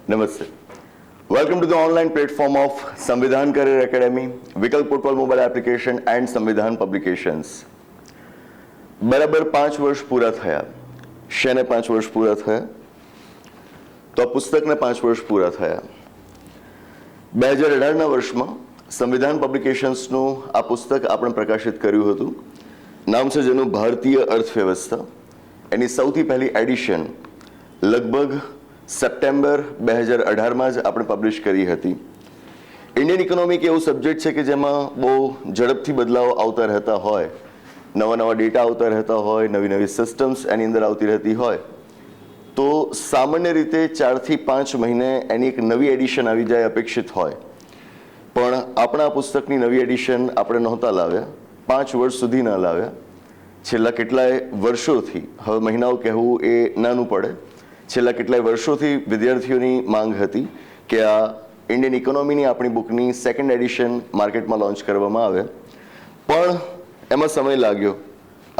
Namaste. Welcome to the online platform of Samvidhan Career Academy, Vikalp Portal mobile application and Samvidhan Publications. બરાબર 5 વર્ષ પૂરા થયા. શેને 5 વર્ષ પૂરા થયા? તો આ પુસ્તકને 5 વર્ષ પૂરા થયા. 2018ના વર્ષમાં સંવિધાન પબ્લિકેશન્સનું આ પુસ્તક આપણે પ્રકાશિત કર્યું હતું. નામ છે જેનું ભારતીય અર્થવ્યવસ્થા. એની સૌથી પહેલી એડિશન લગભગ સપ્ટેમ્બર 2018માં જ આપણે પબ્લિશ કરી હતી. ઇન્ડિયન ઇકોનોમી એક એવું સબ્જેક્ટ છે કે જેમાં બહુ ઝડપથી બદલાવ આવતા રહેતા હોય, નવા નવા ડેટા આવતા રહેતા હોય, નવી નવી સિસ્ટમ્સ એની અંદર આવતી રહેતી હોય, તો સામાન્ય રીતે 4 થી 5 મહિને એની એક નવી એડિશન આવી જાય અપેક્ષિત હોય. પણ આપણા પુસ્તકની નવી એડિશન આપણે નહોતા લાવ્યા, 5 વર્ષ સુધી ન લાવ્યા. છેલ્લા કેટલાય વર્ષોથી, હવે મહિનાઓ કહેવું એ નાનું પડે, છેલ્લા કેટલાય વર્ષોથી વિદ્યાર્થીઓની માંગ હતી કે આ ઇન્ડિયન ઇકોનોમીની આપણી બુકની સેકન્ડ એડિશન માર્કેટમાં લોન્ચ કરવામાં આવે. પણ એમાં સમય લાગ્યો.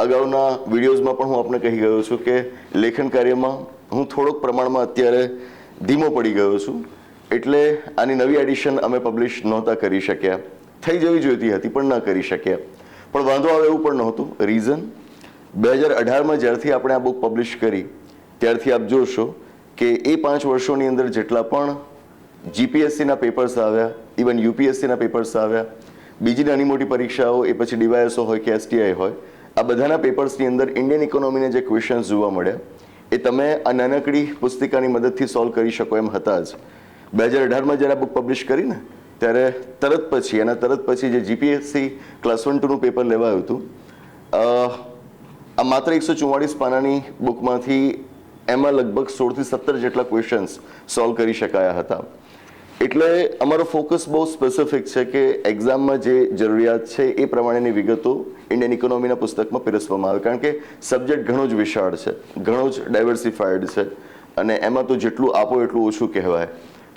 અગાઉના વિડીયોઝમાં પણ હું આપને કહી ગયો છું કે લેખન કાર્યમાં હું થોડોક પ્રમાણમાં અત્યારે ધીમો પડી ગયો છું, એટલે આની નવી એડિશન અમે પબ્લિશ નહોતા કરી શક્યા. થઈ જવી જોઈતી હતી પણ ન કરી શક્યા. પણ વાંધો આવે એવું પણ નહોતું. રીઝન 2018માં જ્યારથી આપણે આ બુક પબ્લિશ કરી ત્યારથી આપ જોશો કે એ 5 વર્ષોની અંદર જેટલા પણ જીપીએસસીના પેપર્સ આવ્યા, ઇવન યુપીએસસીના પેપર્સ આવ્યા, બીજી નાની મોટી પરીક્ષાઓ, એ પછી ડીવાયએસઓ હોય કે એસટીઆઈ હોય, આ બધાના પેપર્સની અંદર ઇન્ડિયન ઇકોનોમીના જે ક્વેશ્ચન્સ જોવા મળ્યા એ તમે આ નાનકડી પુસ્તિકાની મદદથી સોલ્વ કરી શકો એમ હતા જ. 2018માં જ્યારે બુક પબ્લિશ કરીને ત્યારે તરત પછી જે જીપીએસસી ક્લાસ 1-2નું પેપર લેવાયું હતું, આ માત્ર 144 પાનાની બુકમાંથી એમાં લગભગ 16 થી 17 જેટલા ક્વેશ્ચન્સ સોલ્વ કરી શકાયા હતા. એટલે અમારો ફોકસ બહુ સ્પેસિફિક છે કે એક્ઝામમાં જે જરૂરિયાત છે એ પ્રમાણેની વિગતો ઇન્ડિયન ઇકોનોમીના પુસ્તકમાં પીરસવામાં આવે, કારણ કે સબ્જેક્ટ ઘણો જ વિશાળ છે, ઘણો જ ડાયવર્સિફાઈડ છે, અને એમાં તો જેટલું આપો એટલું ઓછું કહેવાય.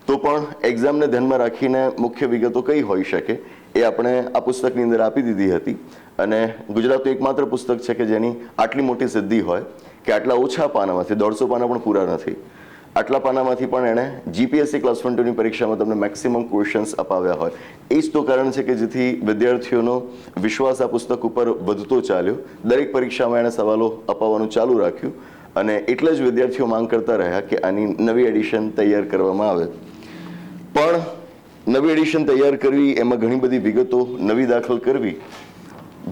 તો પણ એક્ઝામને ધ્યાનમાં રાખીને મુખ્ય વિગતો કઈ હોઈ શકે એ આપણે આ પુસ્તકની અંદર આપી દીધી હતી. અને ગુજરાતનું એકમાત્ર પુસ્તક છે કે જેની આટલી મોટી સિદ્ધિ હોય કે આટલા ઓછા પાનામાંથી, 150 પાના પણ પૂરા નથી, આટલા પાનામાંથી પણ એણે જીપીએસસી ક્લાસ 1-2ની પરીક્ષામાં તમને મેક્સિમમ ક્વેશ્ચન્સ અપાવ્યા હોય. એ જ તો કારણ છે કે જેથી વિદ્યાર્થીઓનો વિશ્વાસ આ પુસ્તક ઉપર વધતો ચાલ્યો. દરેક પરીક્ષામાં એણે સવાલો અપાવવાનું ચાલુ રાખ્યું, અને એટલે જ વિદ્યાર્થીઓ માંગ કરતા રહ્યા કે આની નવી એડિશન તૈયાર કરવામાં આવે. પણ નવી એડિશન તૈયાર કરવી, એમાં ઘણી બધી વિગતો નવી દાખલ કરવી,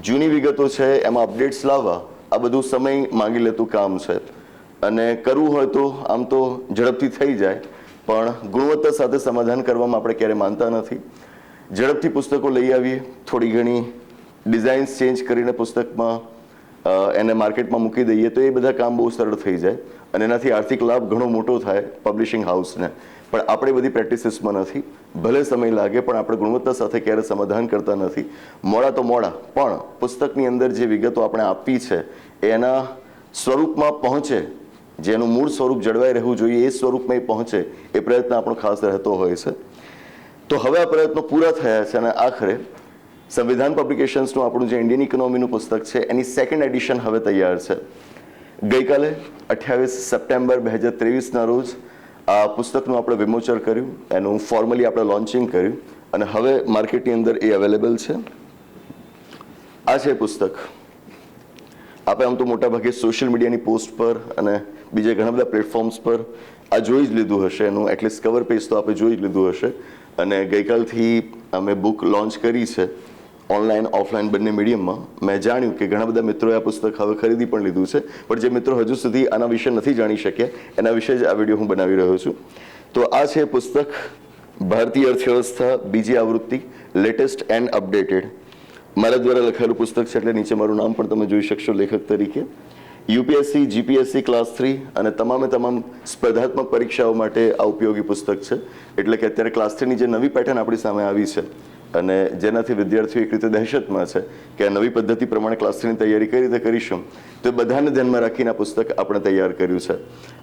જૂની વિગતો છે એમાં અપડેટ્સ લાવવા, આ બધું સમય માંગી લેતું કામ છે. અને કરવું હોય તો આમ તો ઝડપથી થઈ જાય, પણ ગુણવત્તા સાથે સમાધાન કરવામાં આપણે ક્યારેય માનતા નથી. ઝડપથી પુસ્તકો લઈ આવીએ, થોડી ઘણી ડિઝાઇન્સ ચેન્જ કરીને પુસ્તકમાં એને માર્કેટમાં મૂકી દઈએ તો એ બધા કામ બહુ સરળ થઈ જાય, અને એનાથી આર્થિક લાભ ઘણો મોટો થાય પબ્લિશિંગ હાઉસને. પણ આપણે બધી પ્રેક્ટિસીસમાં નથી. ભલે સમય લાગે પણ આપણે ગુણવત્તા સાથે ક્યારે સમાધાન કરતા નથી. મોડા તો મોડા, પણ પુસ્તકની અંદર જે વિગતો આપણે આપી છે એના સ્વરૂપમાં પહોંચે, જેનું મૂળ સ્વરૂપ જળવાઈ રહેવું જોઈએ એ સ્વરૂપમાં એ પહોંચે, એ પ્રયત્ન આપણો ખાસ રહેતો હોય છે. તો હવે આ પ્રયત્નો પૂરા થયા છે, અને આખરે સંવિધાન પબ્લિકેશન્સનું આપણું જે ઇન્ડિયન ઇકોનોમીનું પુસ્તક છે એની સેકન્ડ એડિશન હવે તૈયાર છે. ગઈકાલે 28 સપ્ટેમ્બર 2023ના રોજ આ પુસ્તકનું આપણે વિમોચન કર્યું, એનું ફોર્મલી આપણે લોન્ચિંગ કર્યું, અને હવે માર્કેટની અંદર એ અવેલેબલ છે. આ છે પુસ્તક. આપણે આમ તો મોટાભાગે સોશિયલ મીડિયાની પોસ્ટ પર અને બીજા ઘણા બધા પ્લેટફોર્મ્સ પર આ જોઈ જ લીધું હશે, એનું એટલીસ્ટ કવર પેજ તો આપણે જોઈ જ લીધું હશે. અને ગઈકાલથી અમે બુક લોન્ચ કરી છે ઓનલાઈન ઓફલાઈન બંને મીડિયમમાં. મેં જાણ્યું કે ઘણા બધા મિત્રોએ આ પુસ્તક હવે ખરીદી પણ લીધું છે, પણ જે મિત્રો હજુ સુધી આના વિશે નથી જાણી શક્યા એના વિશે જ આ વિડીયો હું બનાવી રહ્યો છું. તો આ છે પુસ્તક, ભારતીય અર્થવ્યવસ્થા, બીજી આવૃત્તિ, લેટેસ્ટ એન્ડ અપડેટેડ. મારા દ્વારા લખાયેલું પુસ્તક છે, એટલે નીચે મારું નામ પણ તમે જોઈ શકશો લેખક તરીકે. યુપીએસસી, જીપીએસસી ક્લાસ 3 અને તમામ સ્પર્ધાત્મક પરીક્ષાઓ માટે આ ઉપયોગી પુસ્તક છે. એટલે કે અત્યારે ક્લાસ 3ની જે નવી પેટર્ન આપણી સામે આવી છે અને જેનાથી વિદ્યાર્થીઓ એક રીતે દહેશતમાં છે કે આ નવી પદ્ધતિ પ્રમાણે ક્લાસ 3ની તૈયારી કઈ રીતે કરીશું, તો એ બધાને ધ્યાનમાં રાખીને આ પુસ્તક આપણે તૈયાર કર્યું છે.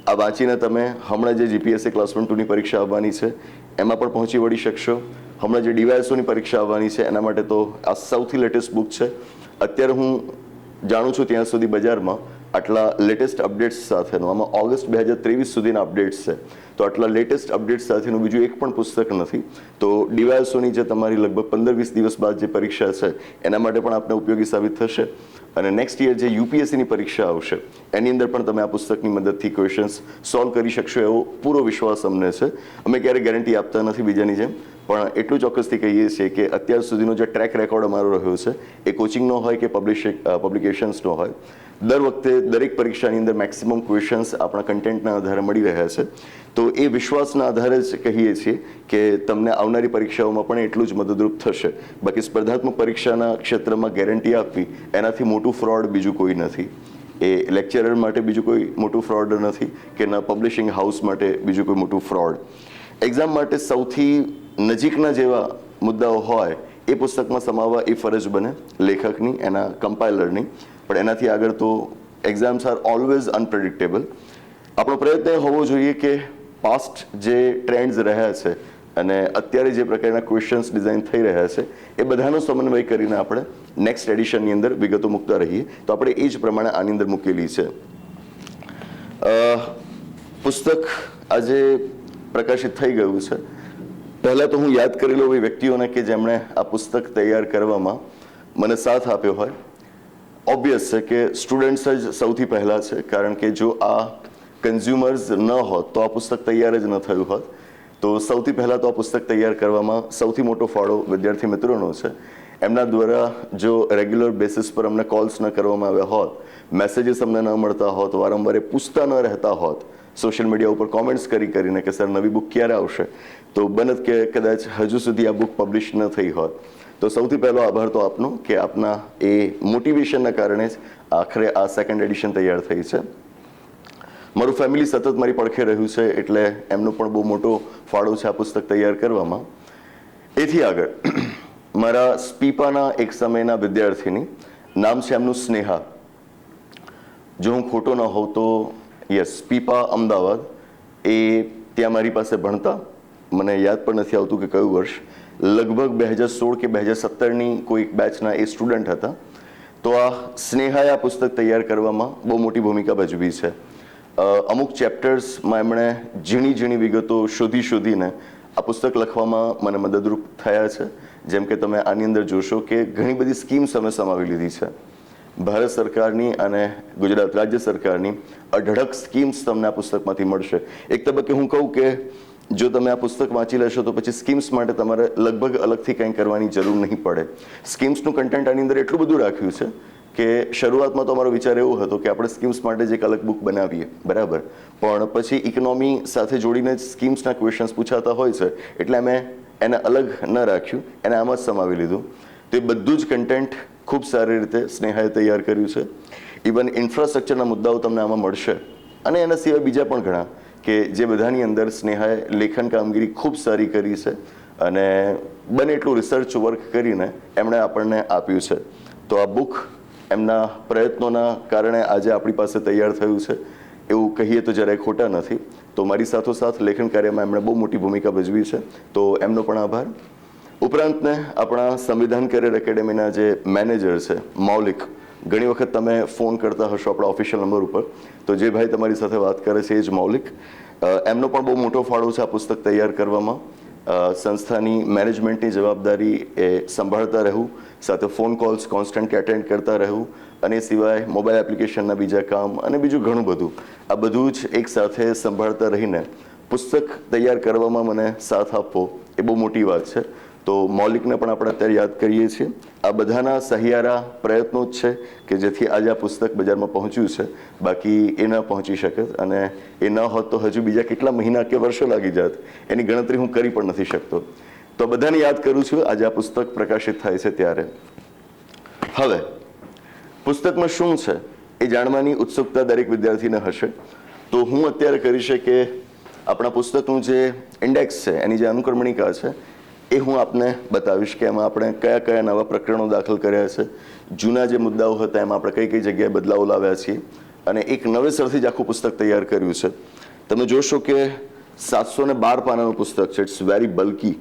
આ વાંચીને તમે હમણાં જે જીપીએસસી ક્લાસ 1-2ની પરીક્ષા આવવાની છે એમાં પણ પહોંચી વળી શકશો. હમણાં જે ડીવાયએસઓની પરીક્ષા આવવાની છે એના માટે તો આ સૌથી લેટેસ્ટ બુક છે. અત્યારે હું જાણું છું ત્યાં સુધી બજારમાં આટલા લેટેસ્ટ અપડેટ્સ સાથેનું, આમાં ઓગસ્ટ 2023 સુધીના અપડેટ્સ છે, તો આટલા લેટેસ્ટ અપડેટ્સ સાથેનું બીજું એક પણ પુસ્તક નથી. તો ડીવાયએસઓની જે તમારી લગભગ 15-20 દિવસ બાદ જે પરીક્ષા છે એના માટે પણ આપને ઉપયોગી સાબિત થશે. અને નેક્સ્ટ યર જે યુપીએસસીની પરીક્ષા આવશે એની અંદર પણ તમે આ પુસ્તકની મદદથી ક્વેશ્ચન્સ સોલ્વ કરી શકશો એવો પૂરો વિશ્વાસ અમને છે. અમે ક્યારેય ગેરંટી આપતા નથી બીજાની જેમ, પણ એટલું ચોક્કસથી કહીએ છીએ કે અત્યાર સુધીનો જે ટ્રેક રેકોર્ડ અમારો રહ્યો છે એ કોચિંગનો હોય કે પબ્લિકેશન્સનો હોય, દર વખતે દરેક પરીક્ષાની અંદર મેક્સિમમ ક્વેશ્ચન્સ આપણા કન્ટેન્ટના આધારે મળી રહ્યા છે. તો એ વિશ્વાસના આધારે જ કહીએ છીએ કે તમને આવનારી પરીક્ષાઓમાં પણ એટલું જ મદદરૂપ થશે. બાકી સ્પર્ધાત્મક પરીક્ષાના ક્ષેત્રમાં ગેરંટી આપવી એનાથી મોટું ફ્રોડ બીજું કોઈ નથી. એ લેક્ચરર માટે બીજું કોઈ મોટું ફ્રોડ નથી કે ના પબ્લિશિંગ હાઉસ માટે બીજું કોઈ મોટું ફ્રોડ. એક્ઝામ માટે સૌથી નજીકના જેવા મુદ્દાઓ હોય એ પુસ્તકમાં સમાવવા એ ફરજ બને લેખકની, એના કમ્પાઇલરની. પણ એનાથી આગળ તો એક્ઝામ્સ આર ઓલવેઝ અનપ્રેડિક્ટેબલ. આપણો પ્રયત્ન એ હોવો જોઈએ કે પાસ્ટ જે ટ્રેન્ડ્સ રહ્યા છે અને અત્યારે જે પ્રકારના ક્વેશ્ચન્સ ડિઝાઇન થઈ રહ્યા છે એ બધાનો સમન્વય કરીને આપણે નેક્સ્ટ એડિશનની અંદર વિગતો મૂકતા રહીએ. તો આપણે એ જ પ્રમાણે આની અંદર મૂકેલી છે. પુસ્તક આજે પ્રકાશિત થઈ ગયું છે. પહેલાં તો હું યાદ કરી લઉં એ વ્યક્તિઓને કે જેમણે આ પુસ્તક તૈયાર કરવામાં મને સાથ આપ્યો હોય. ઓબ્વિયસ છે કે સ્ટુડન્ટ્સ જ સૌથી પહેલાં છે, કારણ કે જો આ કન્ઝ્યુમર્સ ન હોત તો આ પુસ્તક તૈયાર જ ન થયું હોત. તો સૌથી પહેલાં તો આ પુસ્તક તૈયાર કરવામાં સૌથી મોટો ફાળો વિદ્યાર્થી મિત્રોનો છે. એમના દ્વારા જો રેગ્યુલર બેસિસ પર અમને કોલ્સ ન કરવામાં આવ્યા હોત, મેસેજીસ અમને ન મળતા હોત, વારંવાર પૂછતા ન રહેતા હોત, સોશિયલ મીડિયા ઉપર કોમેન્ટ્સ કરીને કે સર નવી બુક ક્યારે આવશે, તો બનત કે કદાચ હજુ સુધી આ બુક પબ્લિશ ન થઈ હોત. તો સૌથી પહેલો આભાર તો આપનો કે આપના એ મોટિવેશનના કારણે જ આખરે આ સેકન્ડ એડિશન તૈયાર થઈ છે. મારું ફેમિલી સતત મારી પડખે રહ્યું છે એટલે એમનો પણ બહુ મોટો ફાળો છે આ પુસ્તક તૈયાર કરવામાં. એથી આગળ મારા સ્પીપાના એક સમયના વિદ્યાર્થીની, નામ છે એમનું સ્નેહા. જો હું ખોટો ન હોઉં તો યસ, સ્પીપા અમદાવાદ, એ ત્યાં મારી પાસે ભણતા. મને યાદ પણ નથી આવતું કે કયું વર્ષ, લગભગ 2016 કે 2017ની કોઈ બેચના એ સ્ટુડન્ટ હતા. તો આ સ્નેહાએ આ પુસ્તક તૈયાર કરવામાં બહુ મોટી ભૂમિકા ભજવી છે. અમુક ચેપ્ટર્સમાં એમણે ઝીણી વિગતો શોધીને આ પુસ્તક લખવામાં મને મદદરૂપ થયા છે. જેમ કે તમે આની અંદર જોશો કે ઘણી બધી સ્કીમ્સ અમે સમાવી લીધી છે. ભારત સરકારની અને ગુજરાત રાજ્ય સરકારની અઢળક સ્કીમ્સ તમને આ પુસ્તકમાંથી મળશે. એક તબક્કે હું કહું કે જો તમે આ પુસ્તક વાંચી લેશો તો પછી સ્કીમ્સ માટે તમારે લગભગ અલગથી કંઈ કરવાની જરૂર નહીં પડે. સ્કીમ્સનું કન્ટેન્ટ આની અંદર એટલું બધું રાખ્યું છે કે શરૂઆતમાં તો અમારો વિચાર એવો હતો કે આપણે સ્કીમ્સ માટે જ એક અલગ બુક બનાવીએ, બરાબર, પણ પછી ઇકોનોમી સાથે જોડીને જ સ્કીમ્સના ક્વેશ્ચન્સ પૂછાતા હોય છે એટલે અમે એને અલગ ન રાખ્યું, એને આમ જ સમાવી લીધું. તો એ બધું જ કન્ટેન્ટ ખૂબ સારી રીતે સ્નેહાએ તૈયાર કર્યું છે. ઇવન ઇન્ફ્રાસ્ટ્રક્ચરના મુદ્દાઓ તમને આમાં મળશે અને એના સિવાય બીજા પણ ઘણા કે જે બધાની અંદર સ્નેહાએ લેખન કામગીરી ખૂબ સારી કરી છે અને બને એટલું રિસર્ચ વર્ક કરીને એમણે આપણને આપ્યું છે. તો આ બુક એમના પ્રયત્નોના કારણે આજે આપણી પાસે તૈયાર થયું છે એવું કહીએ તો જરાય ખોટા નથી. તો મારી સાથોસાથ લેખન કાર્યમાં એમણે બહુ મોટી ભૂમિકા ભજવી છે, તો એમનો પણ આભાર. ઉપરાંતને આપણા સંવિધાન કરિયર એકેડેમીના જે મેનેજર છે મૌલિક, ઘણી વખત તમે ફોન કરતા હશો આપણા ઓફિશિયલ નંબર ઉપર, તો જે ભાઈ તમારી સાથે વાત કરે છે એ જ મૌલિક. એમનો પણ બહુ મોટો ફાળો છે આ પુસ્તક તૈયાર કરવામાં. સંસ્થાની મેનેજમેન્ટની જવાબદારી એ સંભાળતા રહેવું, સાથે ફોન કોલ્સ કોન્સ્ટન્ટ એટેન્ડ કરતા રહેવું, અને એ સિવાય મોબાઈલ એપ્લિકેશનના બીજા કામ અને બીજું ઘણું બધું, આ બધું જ એક સાથે સંભાળતા રહીને પુસ્તક તૈયાર કરવામાં મને સાથ આપવો એ બહુ મોટી વાત છે. તો મૌલિકને પણ આપણે અત્યારે યાદ કરીએ છીએ. આ બધાના સહિયારા પ્રયત્નો જ છે કે જેથી આજે આ પુસ્તક બજારમાં પહોંચ્યું છે. બાકી એ ન પહોંચી શકે અને એ ન હોત તો હજુ બીજા કેટલા મહિના કે વર્ષો લાગી જાત એની ગણતરી હું કરી પણ નથી શકતો. તો બધાને યાદ કરું છું આજે આ પુસ્તક પ્રકાશિત થાય છે ત્યારે. હવે પુસ્તકમાં શું છે એ જાણવાની ઉત્સુકતા દરેક વિદ્યાર્થીને હશે. તો હું અત્યારે કરીશ કે આપણા પુસ્તકનું જે ઇન્ડેક્સ છે, એની જે અનુક્રમણિકા છે, એ હું આપને બતાવીશ કે એમાં આપણે કયા કયા નવા પ્રકરણો દાખલ કર્યા છે, જૂના જે મુદ્દાઓ હતા એમાં આપણે કઈ જગ્યાએ બદલાવ લાવ્યા છીએ, અને એક નવેસરથી જ આખું પુસ્તક તૈયાર કર્યું છે. તમે જોશો કે 712 પાનાનું પુસ્તક છે. It's very bulky.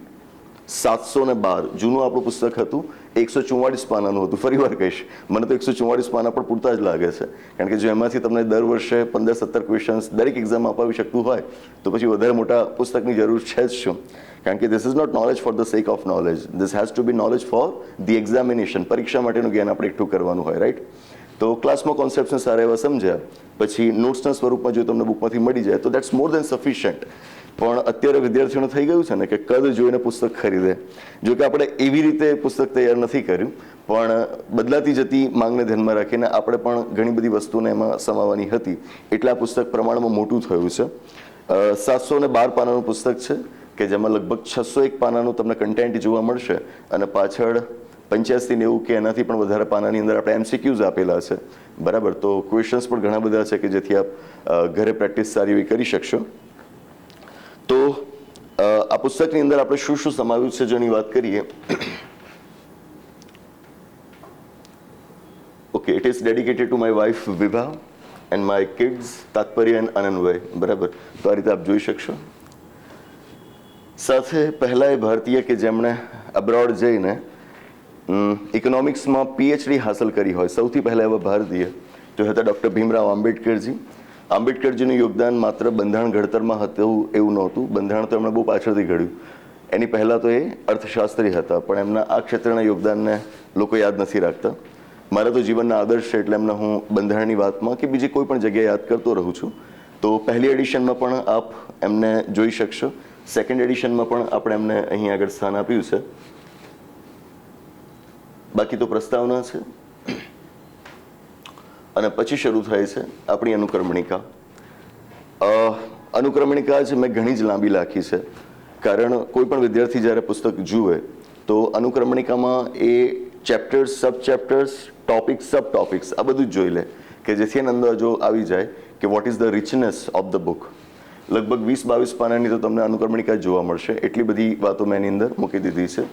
712 જૂનું આપણું પુસ્તક હતું, 144 પાનાનું હતું. ફરી વાર કહીશ, મને તો 144 પાના પણ પૂરતા જ લાગે છે, કારણ કે જો એમાંથી તમને દર વર્ષે 15-17 ક્વેશ્ચન્સ દરેક એક્ઝામ અપાવી શકતું હોય તો પછી વધારે મોટા પુસ્તકની જરૂર છે જ શું? કારણ કે this is not knowledge for the sake of knowledge, this has to be knowledge for the examination. પરીક્ષા માટેનું જ્ઞાન આપણે એકઠું કરવાનું હોય, રાઈટ? તો ક્લાસમાં કોન્સેપ્ટ્સને સારા એવા સમજ્યા પછી નોટ્સના સ્વરૂપમાં જો તમને બુકમાંથી મળી જાય તો દેટ્સ મોર દેન સફિશિયન્ટ. પણ અત્યારે વિદ્યાર્થીઓને થઈ ગયું છે ને કે કદ જોઈને પુસ્તક ખરીદે. જો કે આપણે એવી રીતે પુસ્તક તૈયાર નથી કર્યું, પણ બદલાતી જતી માંગને ધ્યાનમાં રાખીને આપણે પણ ઘણી બધી વસ્તુને એમાં સમાવવાની હતી, એટલે આ પુસ્તક પ્રમાણમાં મોટું થયું છે. 712 પાનાનું પુસ્તક છે કે જેમાં લગભગ 601 પાનાનું તમને કન્ટેન્ટ જોવા મળશે અને પાછળ 85-90 કે એનાથી પણ વધારે પાનાની અંદર આપણે MCQs આપેલા છે, બરાબર? તો ક્વેશ્ચન્સ પણ ઘણા બધા છે કે જેથી આપ ઘરે પ્રેક્ટિસ સારી એવી કરી શકશો. તો આ પુસ્તકની અંદર આપણે શું શું સમાવ્યું છે જેની વાત કરીએ. Okay, it is dedicated to my wife Vibha and my kids Tatparya and Ananvay, બરાબર? તો આ રીતે આપ જોઈ શકશો. સાથે પહેલા એ ભારતીય કે જેમણે અબ્રોડ જઈને ઇકોનોમિક્સમાં PhD હાંસલ કરી હોય, સૌથી પહેલા એવા ભારતીય તો હતા ડૉક્ટર ભીમરાવ આંબેડકરજી. આંબેડકરજીનું યોગદાન માત્ર બંધારણ ઘડતરમાં હતું એવું નહોતું, બંધારણ તો એમણે બહુ પાછળથી ઘડ્યું. એની પહેલાં તો એ અર્થશાસ્ત્રી હતા, પણ એમના આ ક્ષેત્રના યોગદાનને લોકો યાદ નથી રાખતા. મારા તો જીવનના આદર્શ છે એટલે એમને હું બંધારણની વાતમાં કે બીજી કોઈ પણ જગ્યાએ યાદ કરતો રહું છું. તો પહેલી એડિશનમાં પણ આપ એમને જોઈ શકશો, સેકન્ડ એડિશનમાં પણ આપણે એમને અહીં આગળ સ્થાન આપ્યું છે. બાકી તો પ્રસ્તાવના છે અને પછી શરૂ થાય છે આપણી અનુક્રમણિકા. અનુક્રમણિકા જ મેં ઘણી જ લાંબી લખી છે, કારણ કોઈ પણ વિદ્યાર્થી જ્યારે પુસ્તક જુએ તો અનુક્રમણિકામાં એ ચેપ્ટર્સ, સબ ચેપ્ટર્સ, ટોપિક્સ, સબ ટોપિક્સ આ બધું જ જોઈ લે કે જેથી એનો અંદાજો આવી જાય કે what is the richness of the book. લગભગ 20-22 પાનાની તો તમને અનુક્રમણિકા જોવા મળશે, એટલી બધી વાતો મેં એની અંદર મૂકી દીધી છે.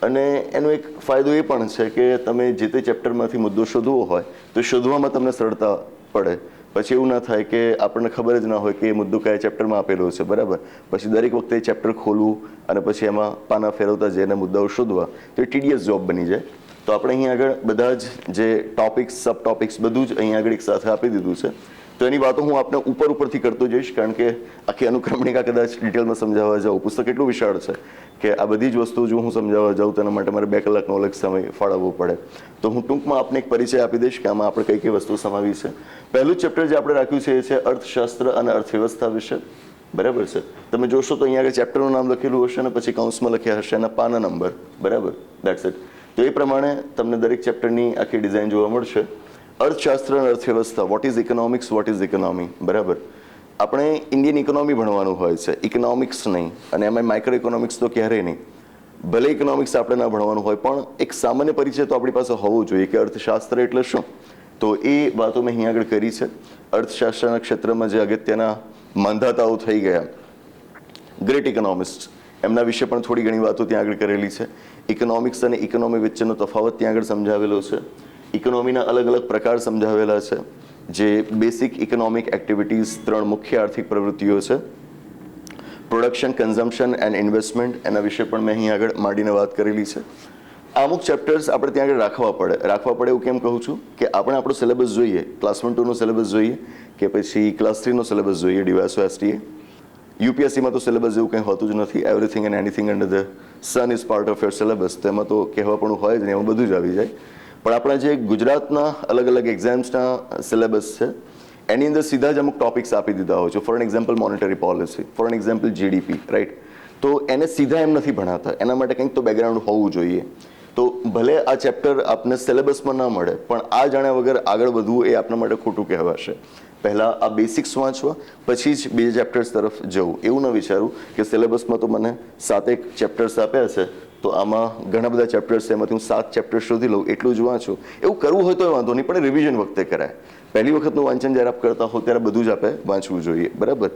અને એનો એક ફાયદો એ પણ છે કે તમે જે તે ચેપ્ટરમાંથી મુદ્દો શોધવો હોય તો શોધવામાં તમને સરળતા પડે. પછી એવું ના થાય કે આપણને ખબર જ ના હોય કે એ મુદ્દો કયા ચેપ્ટરમાં આપેલો છે, બરાબર? પછી દરેક વખતે એ ચેપ્ટર ખોલવું અને પછી એમાં પાના ફેરવતા જઈને મુદ્દાઓ શોધવા તો એ ટીડિયસ જોબ બની જાય. તો આપણે અહીં આગળ બધા જ જે ટોપિક્સ, સબ ટોપિક્સ બધું જ અહીં આગળ એક સાથે આપી દીધું છે. તો એની વાતો હું આપને ઉપરથી કરતો જઈશ, કારણ કે આખી અનુક્રમણિકા કદાચ ડિટેલમાં સમજાવવા જાઉં, પુસ્તક એટલું વિશાળ છે કે આ બધી જ વસ્તુ જો હું સમજાવવા જાઉં તેના માટે મારે 2 કલાકનો અલગ સમય ફાળવવો પડે. તો હું ટૂંકમાં આપને એક પરિચય આપી દઈશ કે આમાં આપણે કઈ કઈ વસ્તુ સમાવી છે. પહેલું ચેપ્ટર જે આપણે રાખ્યું છે એ છે અર્થશાસ્ત્ર અને અર્થવ્યવસ્થા વિશે, બરાબર છે? તમે જોશો તો અહીંયા આગળ ચેપ્ટરનું નામ લખેલું હશે અને પછી કૌંસમાં લખ્યા હશે એના પાના નંબર, બરાબર? That's it. તો એ પ્રમાણે તમને દરેક ચેપ્ટરની આખી ડિઝાઇન જોવા મળશે. અર્થશાસ્ત્ર અને અર્થવ્યવસ્થા, what is economics, what is economy, બરાબર? આપણે ઇન્ડિયન ઇકોનોમી ભણવાનું હોય છે, ઇકોનોમિક્સ નહીં, અને એમાં માઇક્રો ઇકોનોમિક્સ તો ક્યારેય નહીં. ભલે ઇકોનોમિક્સ આપણે ના ભણવાનું હોય પણ એક સામાન્ય પરિચય તો આપણી પાસે હોવો જોઈએ કે અર્થશાસ્ત્ર એટલે શું. તો એ વાતો મેં અહીં આગળ કરી છે. અર્થશાસ્ત્રના ક્ષેત્રમાં જે અગત્યના માંધાતાઓ થઈ ગયા, ગ્રેટ ઇકોનોમિસ્ટ, એમના વિશે પણ થોડી ઘણી વાતો ત્યાં આગળ કરેલી છે. ઇકોનોમિક્સ અને ઇકોનોમી વચ્ચેનો તફાવત ત્યાં આગળ સમજાવેલો છે. ઇકોનોમીના અલગ અલગ પ્રકાર સમજાવેલા છે. જે બેસિક ઇકોનોમિક એક્ટિવિટીઝ 3 મુખ્ય આર્થિક પ્રવૃત્તિઓ છે, પ્રોડક્શન, કન્ઝમ્પશન એન્ડ ઇન્વેસ્ટમેન્ટ, એના વિશે પણ મેં અહીં આગળ માંડીને વાત કરેલી છે. અમુક ચેપ્ટર્સ આપણે ત્યાં આગળ રાખવા પડે એવું કેમ કહું છું કે આપણે આપણો સિલેબસ જોઈએ, ક્લાસ 1-2નો સિલેબસ જોઈએ કે પછી ક્લાસ 3નો સિલેબસ જોઈએ, DYSO STA. UPSCમાં તો સિલેબસ જેવું કંઈ હોતું જ નથી. Everything and anything under the sun is part of your syllabus. તો એમાં તો કહેવા પણ હોય જ નહીં, એમાં બધું જ આવી જાય. પણ આપણા જે ગુજરાતના અલગ અલગ એક્ઝામ્સના સિલેબસ છે એની અંદર સીધા જ અમુક ટોપિક્સ આપી દીધા હોય છે. For example monetary policy, for example GDP, right? તો એને સીધા એમ નથી ભણાતા, એના માટે કંઈક તો બેકગ્રાઉન્ડ હોવું જોઈએ. તો ભલે આ ચેપ્ટર આપને સિલેબસમાં ના મળે પણ આ જાણ્યા વગર આગળ વધવું એ આપણા માટે ખોટું કહેવાશે. પહેલાં આ બેસિક્સ વાંચવા પછી જ બીજા ચેપ્ટર્સ તરફ જવું. એવું ન વિચારવું કે સિલેબસમાં તો મને 7 ચેપ્ટર્સ આપ્યા છે તો આમાં ઘણા બધા ચેપ્ટર્સ છે, એમાંથી હું 7 ચેપ્ટર શોધી લઉં એટલું જ વાંચું. એવું કરવું હોય તો વાંધો નહીં, પણ રિવિઝન વખતે કરાય. પહેલી વખતનું વાંચન જ્યારે આપ કરતા હો ત્યારે બધું જ આપણે વાંચવું જોઈએ, બરાબર?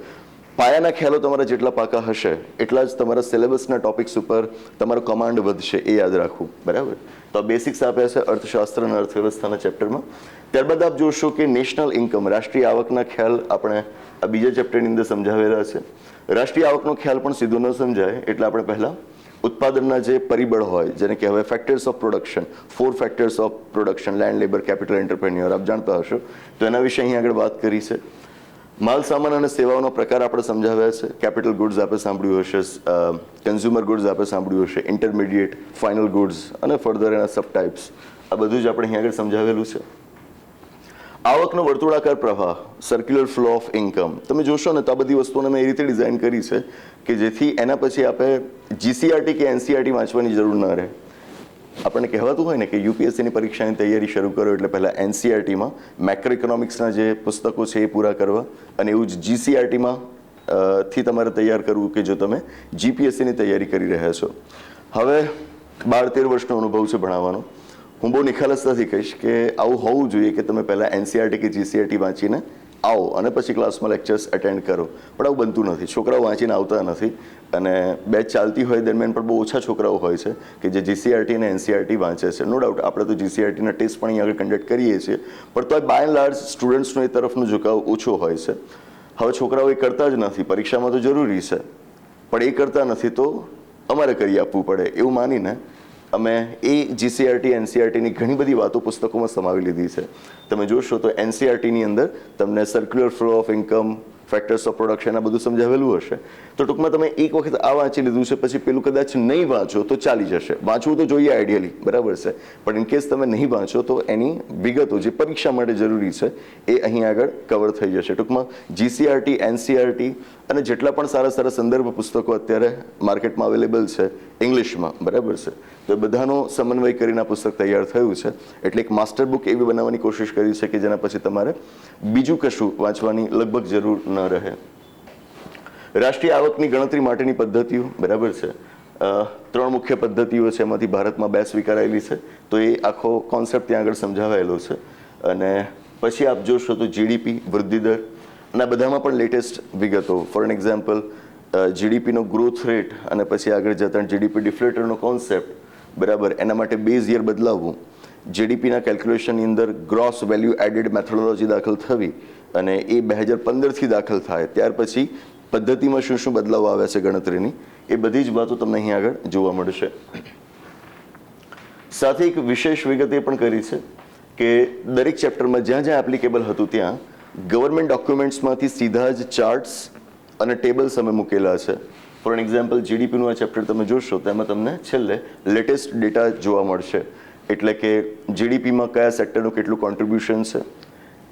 પાયાના ખ્યાલો તમારા જેટલા પાકા હશે એટલા જ તમારા સિલેબસના ટોપિક્સ ઉપર તમારો કમાન્ડ વધશે, એ યાદ રાખવું, બરાબર? તો આ બેસિક્સ આપ્યા છે અર્થશાસ્ત્ર અને અર્થવ્યવસ્થાના ચેપ્ટરમાં. ત્યારબાદ આપ જોશો કે નેશનલ ઇન્કમ, રાષ્ટ્રીય આવકના ખ્યાલ આપણે આ બીજા ચેપ્ટરની અંદર સમજાવેલા છે. રાષ્ટ્રીય આવકનો ખ્યાલ પણ સીધો ન સમજાય એટલે આપણે પહેલાં ઉત્પાદનના જે પરિબળ હોય જેને કહેવાય factors of production, 4 factors of production, land, labour, capital, entrepreneur, આપ જાણતા હશો. તો એના વિશે અહીં આગળ વાત કરી છે. માલ સામાન અને સેવાઓનો પ્રકાર આપણે સમજાવ્યા છે. કેપિટલ ગુડ્સ આપણે સાંભળ્યું હશે, કન્ઝ્યુમર ગુડ્સ આપણે સાંભળ્યું હશે, ઇન્ટરમીડિયેટ, ફાઇનલ ગુડ્સ અને ફર્ધર એના સબ ટાઈપ્સ, આ બધું જ આપણે અહીં આગળ સમજાવેલું છે. આવકનો વર્તુળાકાર પ્રવાહ, સર્ક્યુલર ફ્લો ઓફ ઇન્કમ, તમે જોશો ને તો આ બધી વસ્તુઓને મેં એ રીતે ડિઝાઇન કરી છે કે જેથી એના પછી આપણે જીસીઆરટી કે એનસીઆરટી વાંચવાની જરૂર ન રહે. આપણને કહેવાતું હોય ને કે યુપીએસસીની પરીક્ષાની તૈયારી શરૂ કરો એટલે પહેલાં એનસીઆરટીમાં મેક્રો ઇકોનોમિક્સના જે પુસ્તકો છે એ પૂરા કરવા, અને એવું જ જીસીઆરટીમાં થી તમારે તૈયાર કરવું કે જો તમે જીપીએસસીની તૈયારી કરી રહ્યા છો. હવે 12-13 વર્ષનો અનુભવ છે ભણાવવાનો. હું બહુ નિખાલસતાથી કહીશ કે આવું હોવું જોઈએ કે તમે પહેલાં એનસીઆરટી કે જીસીઆરટી વાંચીને આવો અને પછી ક્લાસમાં લેક્ચર્સ અટેન્ડ કરો, પણ આવું બનતું નથી. છોકરાઓ વાંચીને આવતા નથી, અને બેચ ચાલતી હોય દરમિયાન પણ બહુ ઓછા છોકરાઓ હોય છે કે જે જીસીઆરટી અને એનસીઆરટી વાંચે છે. નો ડાઉટ આપણે તો જીસીઆરટીના ટેસ્ટ પણ અહીં આગળ કન્ડક્ટ કરીએ છીએ, પણ તો બાય એન્ડ લાર્જ સ્ટુડન્ટ્સનો એ તરફનો ઝુકાવ ઓછો હોય છે. હવે છોકરાઓ એ કરતા જ નથી. પરીક્ષામાં તો જરૂરી છે, પણ એ કરતા નથી તો અમારે કરી આપવું પડે એવું માનીને અમે એ જીસીઆરટી એનસીઆરટીની ઘણી બધી વાતો પુસ્તકોમાં સમાવી લીધી છે. તમે જોશો તો એનસીઆરટીની અંદર તમને circular flow of income, factors of production આ બધું સમજાવેલું હશે. તો ટૂંકમાં તમે એક વખત આ વાંચી લીધું છે પછી પેલું કદાચ નહીં વાંચો તો ચાલી જશે. વાંચવું તો જોઈએ આઈડિયલી, બરાબર છે, પણ ઇન કેસ તમે નહીં વાંચો તો એની વિગતો જે પરીક્ષા માટે જરૂરી છે એ અહીં આગળ કવર થઈ જશે. ટૂંકમાં જીસીઆરટી, એનસીઆરટી અને જેટલા પણ સારા સારા સંદર્ભ પુસ્તકો અત્યારે માર્કેટમાં અવેલેબલ છે ઇંગ્લિશમાં, બરાબર છે, તો એ બધાનો સમન્વય કરીને આ પુસ્તક તૈયાર થયું છે. એટલે એક માસ્ટર બુક એવી બનાવવાની કોશિશ કરી છે કે જેના પછી તમારે બીજું કશું વાંચવાની લગભગ જરૂર ન રહે. રાષ્ટ્રીય આવકની ગણતરી માટેની પદ્ધતિઓ, બરાબર છે, 3 મુખ્ય પદ્ધતિઓ છે, એમાંથી ભારતમાં 2 સ્વીકારાયેલી છે. તો એ આખો કોન્સેપ્ટ ત્યાં આગળ સમજાવાયેલો છે. અને પછી આપ જોશો તો જીડીપી, વૃદ્ધિદર, અને બધામાં પણ લેટેસ્ટ વિગતો. ફોર એન એક્ઝામ્પલ, જીડીપીનો ગ્રોથ રેટ અને પછી આગળ જતાં જીડીપી ડિફ્લેટરનો કોન્સેપ્ટ, બરાબર, એના માટે બેઝ યર બદલાવવું, જીડીપીના કેલ્ક્યુલેશનની અંદર ગ્રોસ વેલ્યુ એડેડ મેથોડોલોજી દાખલ થવી, અને એ 2015થી દાખલ થાય ત્યાર પછી પદ્ધતિમાં શું શું બદલાવ આવ્યા છે ગણતરીની, એ બધી જ વાતો તમને અહીં આગળ જોવા મળશે. સાથે એક વિશેષ વિગત એ પણ કરી છે કે દરેક ચેપ્ટરમાં જ્યાં જ્યાં એપ્લિકેબલ હતું ત્યાં ગવર્મેન્ટ ડોક્યુમેન્ટ્સમાંથી સીધા જ ચાર્ટ્સ અને ટેબલ્સ અમે મૂકેલા છે. ફોર એન એક્ઝામ્પલ, જીડીપીનું આ ચેપ્ટર તમે જોશો તો એમાં તમને છેલ્લે લેટેસ્ટ ડેટા જોવા મળશે. એટલે કે જીડીપીમાં કયા સેક્ટરનું કેટલું કોન્ટ્રીબ્યુશન છે.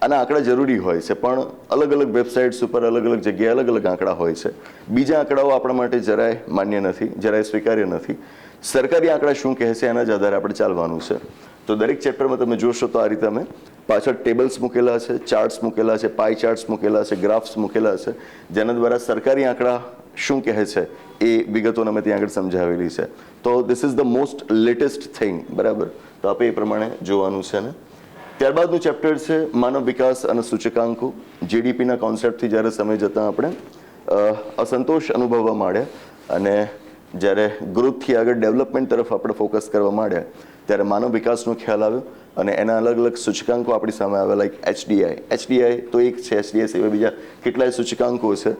આના આંકડા જરૂરી હોય છે, પણ અલગ અલગ વેબસાઇટ્સ ઉપર અલગ અલગ જગ્યાએ અલગ અલગ આંકડા હોય છે. બીજા આંકડાઓ આપણા માટે જરાય માન્ય નથી, જરાય સ્વીકાર્ય નથી. સરકારી આંકડા શું કહે છે એના જ આધારે આપણે ચાલવાનું છે. તો દરેક ચેપ્ટરમાં તમે જોશો તો આ રીતે અમે પાછળ ટેબલ્સ મૂકેલા છે, ચાર્ટ્સ મૂકેલા છે, પાઈ ચાર્ટ્સ મૂકેલા છે, ગ્રાફ્સ મૂકેલા છે, જેના દ્વારા સરકારી આંકડા શું કહે છે એ વિગતોને અમે ત્યાં આગળ સમજાવેલી છે. તો this is the most latest thing, બરાબર, તો આપણે એ પ્રમાણે જોવાનું છે. ને ત્યારબાદનું ચેપ્ટર છે માનવ વિકાસ અને સૂચકાંકો. જીડીપીના કોન્સેપ્ટથી જ્યારે સમય જતાં આપણે અસંતોષ અનુભવવા માંડ્યા, અને જ્યારે ગ્રોથથી આગળ ડેવલપમેન્ટ તરફ આપણે ફોકસ કરવા માંડ્યા ત્યારે માનવ વિકાસનો ખ્યાલ આવ્યો, અને એના અલગ અલગ સૂચકાંકો આપણી સામે આવ્યા, લાઈક એચડીઆઈ તો એક છે, એચડીઆઈ સિવાય બીજા કેટલાય સૂચકાંકો છે.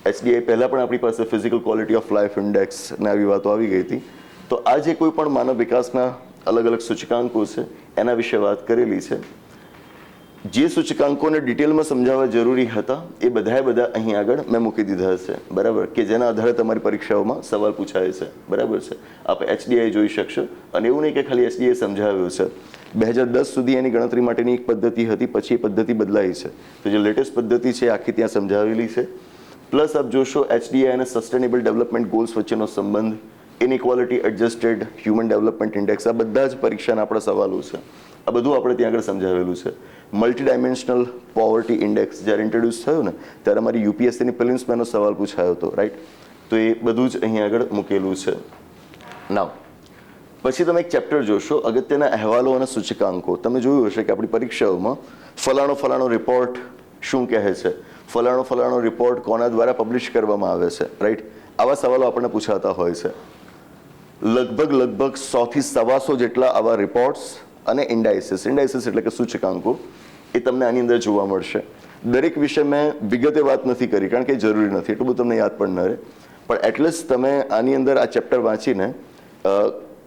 એચડીઆઈ પહેલાં પણ આપણી પાસે physical quality of life index ને આવી વાતો આવી ગઈ હતી. તો આ જે કોઈ પણ માનવ વિકાસના અલગ અલગ સૂચકાંકો છે એના વિશે વાત કરેલી છે. જે સૂચકાંકોને ડિટેલમાં સમજાવવા જરૂરી હતા એ બધા અહીં આગળ મેં મૂકી દીધા છે, બરાબર, કે જેના આધારે તમારી પરીક્ષાઓમાં સવાલ પૂછાય છે, બરાબર છે. આપ એચડીઆઈ જોઈ શકશો, અને એવું નહીં કે ખાલી એચડીઆઈ સમજાવ્યું છે. 2010 સુધી એની ગણતરી માટેની એક પદ્ધતિ હતી, પછી એ પદ્ધતિ બદલાઈ છે. તો જે લેટેસ્ટ પદ્ધતિ છે આખી ત્યાં સમજાવેલી છે. પ્લસ આપ જોશો એચડીઆઈ અને સસ્ટેનેબલ ડેવલપમેન્ટ ગોલ્સ વચ્ચેનો સંબંધ, inequality adjusted human development index, આ બધા જ પરીક્ષાના આપણા સવાલો છે. આ બધું આપણે ત્યાં આગળ સમજાવેલું છે. મલ્ટી ડાયમેન્શનલ પોવર્ટી ઇન્ડેક્સ જ્યારે ઇન્ટ્રોડ્યુસ થયો ને ત્યારે અમારી યુપીએસસીની પ્રિલિમ્સમાંનો સવાલ પૂછાયો હતો, રાઈટ. તો એ બધું જ અહીં આગળ મૂકેલું છે. નાવ પછી તમે એક ચેપ્ટર જોશો અગત્યના અહેવાલો અને સૂચકાંકો. તમે જોયું હશે કે આપણી પરીક્ષાઓમાં ફલાણો રિપોર્ટ શું કહે છે, ફલાણો રિપોર્ટ કોના દ્વારા પબ્લિશ કરવામાં આવે છે, રાઈટ. આવા સવાલો આપણને પૂછાતા હોય છે. લગભગ 100થી 125 જેટલા આવા રિપોર્ટ્સ અને ઇન્ડાઇસિસ એટલે કે સૂચકાંકો એ તમને આની અંદર જોવા મળશે. દરેક વિશે મેં વિગતે વાત નથી કરી કારણ કે જરૂરી નથી, એટલું બધું તમને યાદ પણ ન રહે. પણ એટલીસ્ટ તમે આની અંદર આ ચેપ્ટર વાંચીને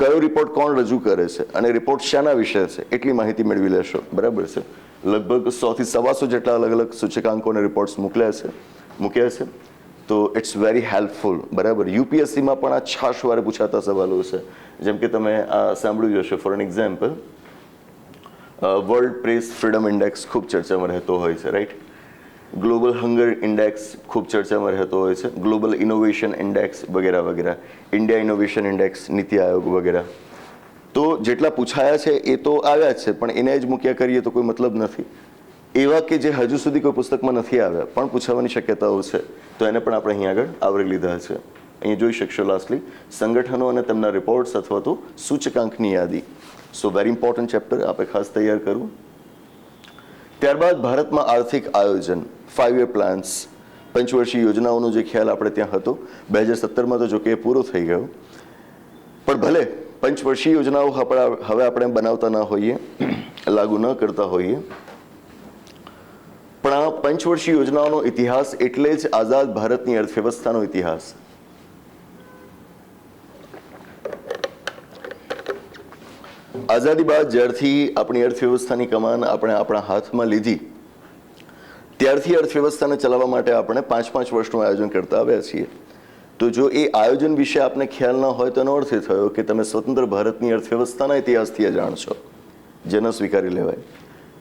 કયો રિપોર્ટ કોણ રજૂ કરે છે અને રિપોર્ટ શાના વિશે છે એટલી માહિતી મેળવી લેશો. બરાબર છે. લગભગ 100 થી 125 જેટલા અલગ અલગ સૂચકાંકો અને રિપોર્ટ્સ મૂક્યા છે. તો ઇટ્સ વેરી હેલ્પફુલ. બરાબર. યુપીએસસીમાં પણ આ છાશવારે પૂછાતા સવાલો છે. જેમ કે તમે આ સાંભળ્યું હશે. For an example, world press freedom index ખૂબ ચર્ચામાં રહેતો હોય છે, રાઈટ. ગ્લોબલ હંગર ઇન્ડેક્સ ખૂબ ચર્ચામાં રહેતો હોય છે. ગ્લોબલ ઇનોવેશન ઇન્ડેક્સ વગેરે વગેરે, India innovation index, NITI Aayog વગેરે. તો જેટલા પૂછાયા છે એ તો આવ્યા જ છે, પણ એને જ મૂક્યા કરીએ તો કોઈ મતલબ નથી. એવા કે જે હજુ સુધી કોઈ પુસ્તકમાં નથી આવ્યા પણ પૂછાવાની શક્યતાઓ છે, તો એને પણ આપણે અહીં આગળ આવરી લીધા છે. અહીં જોઈ શકશો લાસ્ટલી સંગઠનો અને તેમના રિપોર્ટ્સ અથવા તો સૂચકાંકની યાદી. સો વેરી ઇમ્પોર્ટન્ટ ચેપ્ટર, આપણે ખાસ તૈયાર કરવું. ત્યારબાદ ભારતમાં આર્થિક આયોજન, 5 યર પ્લાન્સ, પંચવર્ષીય યોજનાઓનો જે ખ્યાલ આપણે ત્યાં હતો 2017માં તો જોકે એ પૂરો થઈ ગયો. પણ ભલે પંચવર્ષીય યોજનાઓ હવે આપણે બનાવતા ન હોઈએ, લાગુ ન કરતા હોઈએ, પણ આ પંચવર્ષીય યોજનાઓનો ઇતિહાસ એટલે જ આઝાદ ભારતની અર્થવ્યવસ્થાનો ઇતિહાસ. આઝાદી બાદ જ્યારથી આપણી અર્થવ્યવસ્થાની કમાન આપણે આપણા હાથમાં લીધી ત્યારથી અર્થવ્યવસ્થાને ચલાવવા માટે આપણે 5-5 વર્ષનું આયોજન કરતા આવ્યા છીએ. તો જો એ આયોજન વિશે આપને ખ્યાલ ન હોય તો એનો અર્થ એ થયો કે તમે સ્વતંત્ર ભારતની અર્થવ્યવસ્થાના ઇતિહાસથી અજાણ છો, જે ન સ્વીકારી લેવાય.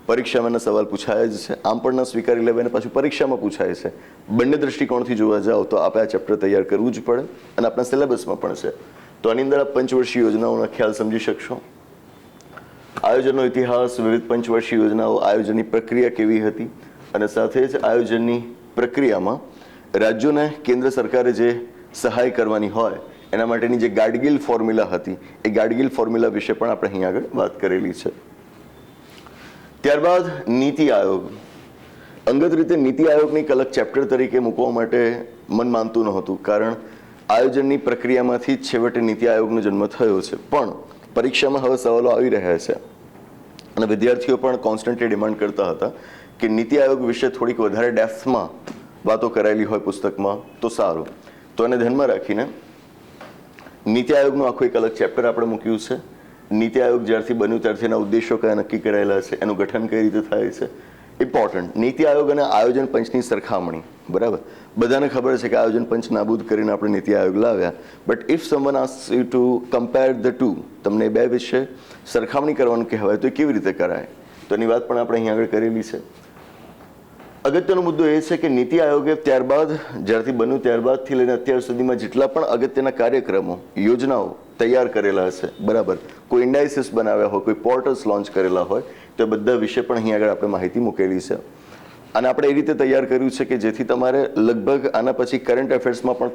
પરીક્ષામાં સવાલ પૂછાય જ છે, આમ પણ ન સ્વીકારી લેવાય અને પાછું પરીક્ષામાં પૂછાય છે. બંને દ્રષ્ટિકોણથી જોવા જાઓ તો આપણે આ ચેપ્ટર તૈયાર કરવું જ પડે અને આપણા સિલેબસમાં પણ છે. તો આની અંદર આપ પંચવર્ષીય યોજનાઓના ખ્યાલ સમજી શકશો. આયોજનનો ઇતિહાસ, વિવિધ પંચવર્ષીય યોજનાઓ, આયોજનની પ્રક્રિયા કેવી હતી અને સાથે જ આયોજનની પ્રક્રિયામાં રાજ્યોને કેન્દ્ર સરકારે જે સહાય કરવાની હોય એના માટેની જે ગાડગીલ ફોર્મ્યુલા હતી એ ગાડગીલ ફોર્મ્યુલા વિશે પણ આપણે અહીં આગળ વાત કરેલી છે. ત્યારબાદ નીતિ આયોગ. અંગત રીતે નીતિ આયોગની એક અલગ ચેપ્ટર તરીકે મૂકવા માટે મન માનતું નહોતું, કારણ આયોજનની પ્રક્રિયામાંથી જ છેવટે નીતિ આયોગનો જન્મ થયો છે. પણ પરીક્ષામાં હવે સવાલો આવી રહ્યા છે અને વિદ્યાર્થીઓ પણ કોન્સ્ટન્ટલી ડિમાન્ડ કરતા હતા કે નીતિ આયોગ વિશે થોડીક વધારે ડેપ્થમાં વાતો કરાયેલી હોય પુસ્તકમાં તો સારું. તો એને ધ્યાનમાં રાખીને નીતિ આયોગનું આખું એક અલગ ચેપ્ટર આપણે મૂક્યું છે. નીતિ આયોગ જ્યારથી બન્યું ત્યારથી એના ઉદ્દેશો કયા નક્કી કરાયેલા છે, એનું ગઠન કઈ રીતે થાય છે. ઇમ્પોર્ટન્ટ. નીતિ આયોગ અને આયોજન પંચની સરખામણી. બરાબર. બધાને ખબર છે કે આયોજન પંચ નાબૂદ કરીને આપણે નીતિ આયોગ લાવ્યા, but if someone asks you to compare the two, તમને બે વિશે સરખામણી કરવાનું કહેવાય તો એ કેવી રીતે કરાય, તો એની વાત પણ આપણે અહીં આગળ કરેલી છે. અગત્યનો મુદ્દો એ છે કે નીતિ આયોગે ત્યારબાદ જ્યારથી બન્યું ત્યારબાદથી લઈને અત્યાર સુધીમાં જેટલા પણ અગત્યના કાર્યક્રમો, યોજનાઓ તૈયાર કરેલા છે, બરાબર, કોઈ ઇન્ડાઇસિસ બનાવ્યા હોય, કોઈ પોર્ટલ્સ લોન્ચ કરેલા હોય, તો એ બધા વિશે પણ અહીં આગળ આપણે માહિતી મૂકેલી છે. અને આપણે એ રીતે તૈયાર કર્યું છે કે જેથી તમારે લગભગ આના પછી કરંટ અફેર્સમાં પણ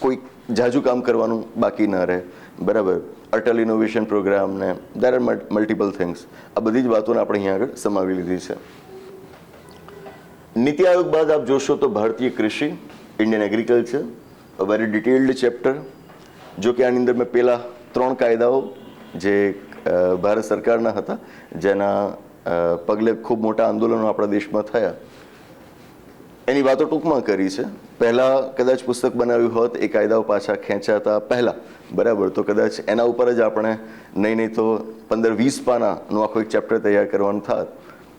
કોઈ જાજુ કામ કરવાનું બાકી ન રહે. બરાબર. અટલ ઇનોવેશન પ્રોગ્રામ ને દેર આર મલ્ટિપલ થિંગ્સ. આ બધી જ વાતોને આપણે અહીં આગળ સમાવી લીધી છે. નીતિ આયોગ બાદ આપ જોશો તો ભારતીય કૃષિ, Indian agriculture, a very detailed chapter. જો કે આની અંદર મેં પહેલા 3 કાયદાઓ જે ભારત સરકારના હતા, જેના પગલે ખૂબ મોટા આંદોલનો આપણા દેશમાં થયા, એની વાતો ટૂંકમાં કરી છે. પહેલા કદાચ પુસ્તક બનાવ્યું હોત એ કાયદાઓ પાછા ખેંચાતા પહેલા, બરાબર, તો કદાચ એના ઉપર જ આપણે નહીં તો 15-20 પાનાનું આખો એક ચેપ્ટર તૈયાર કરવાનું થાત.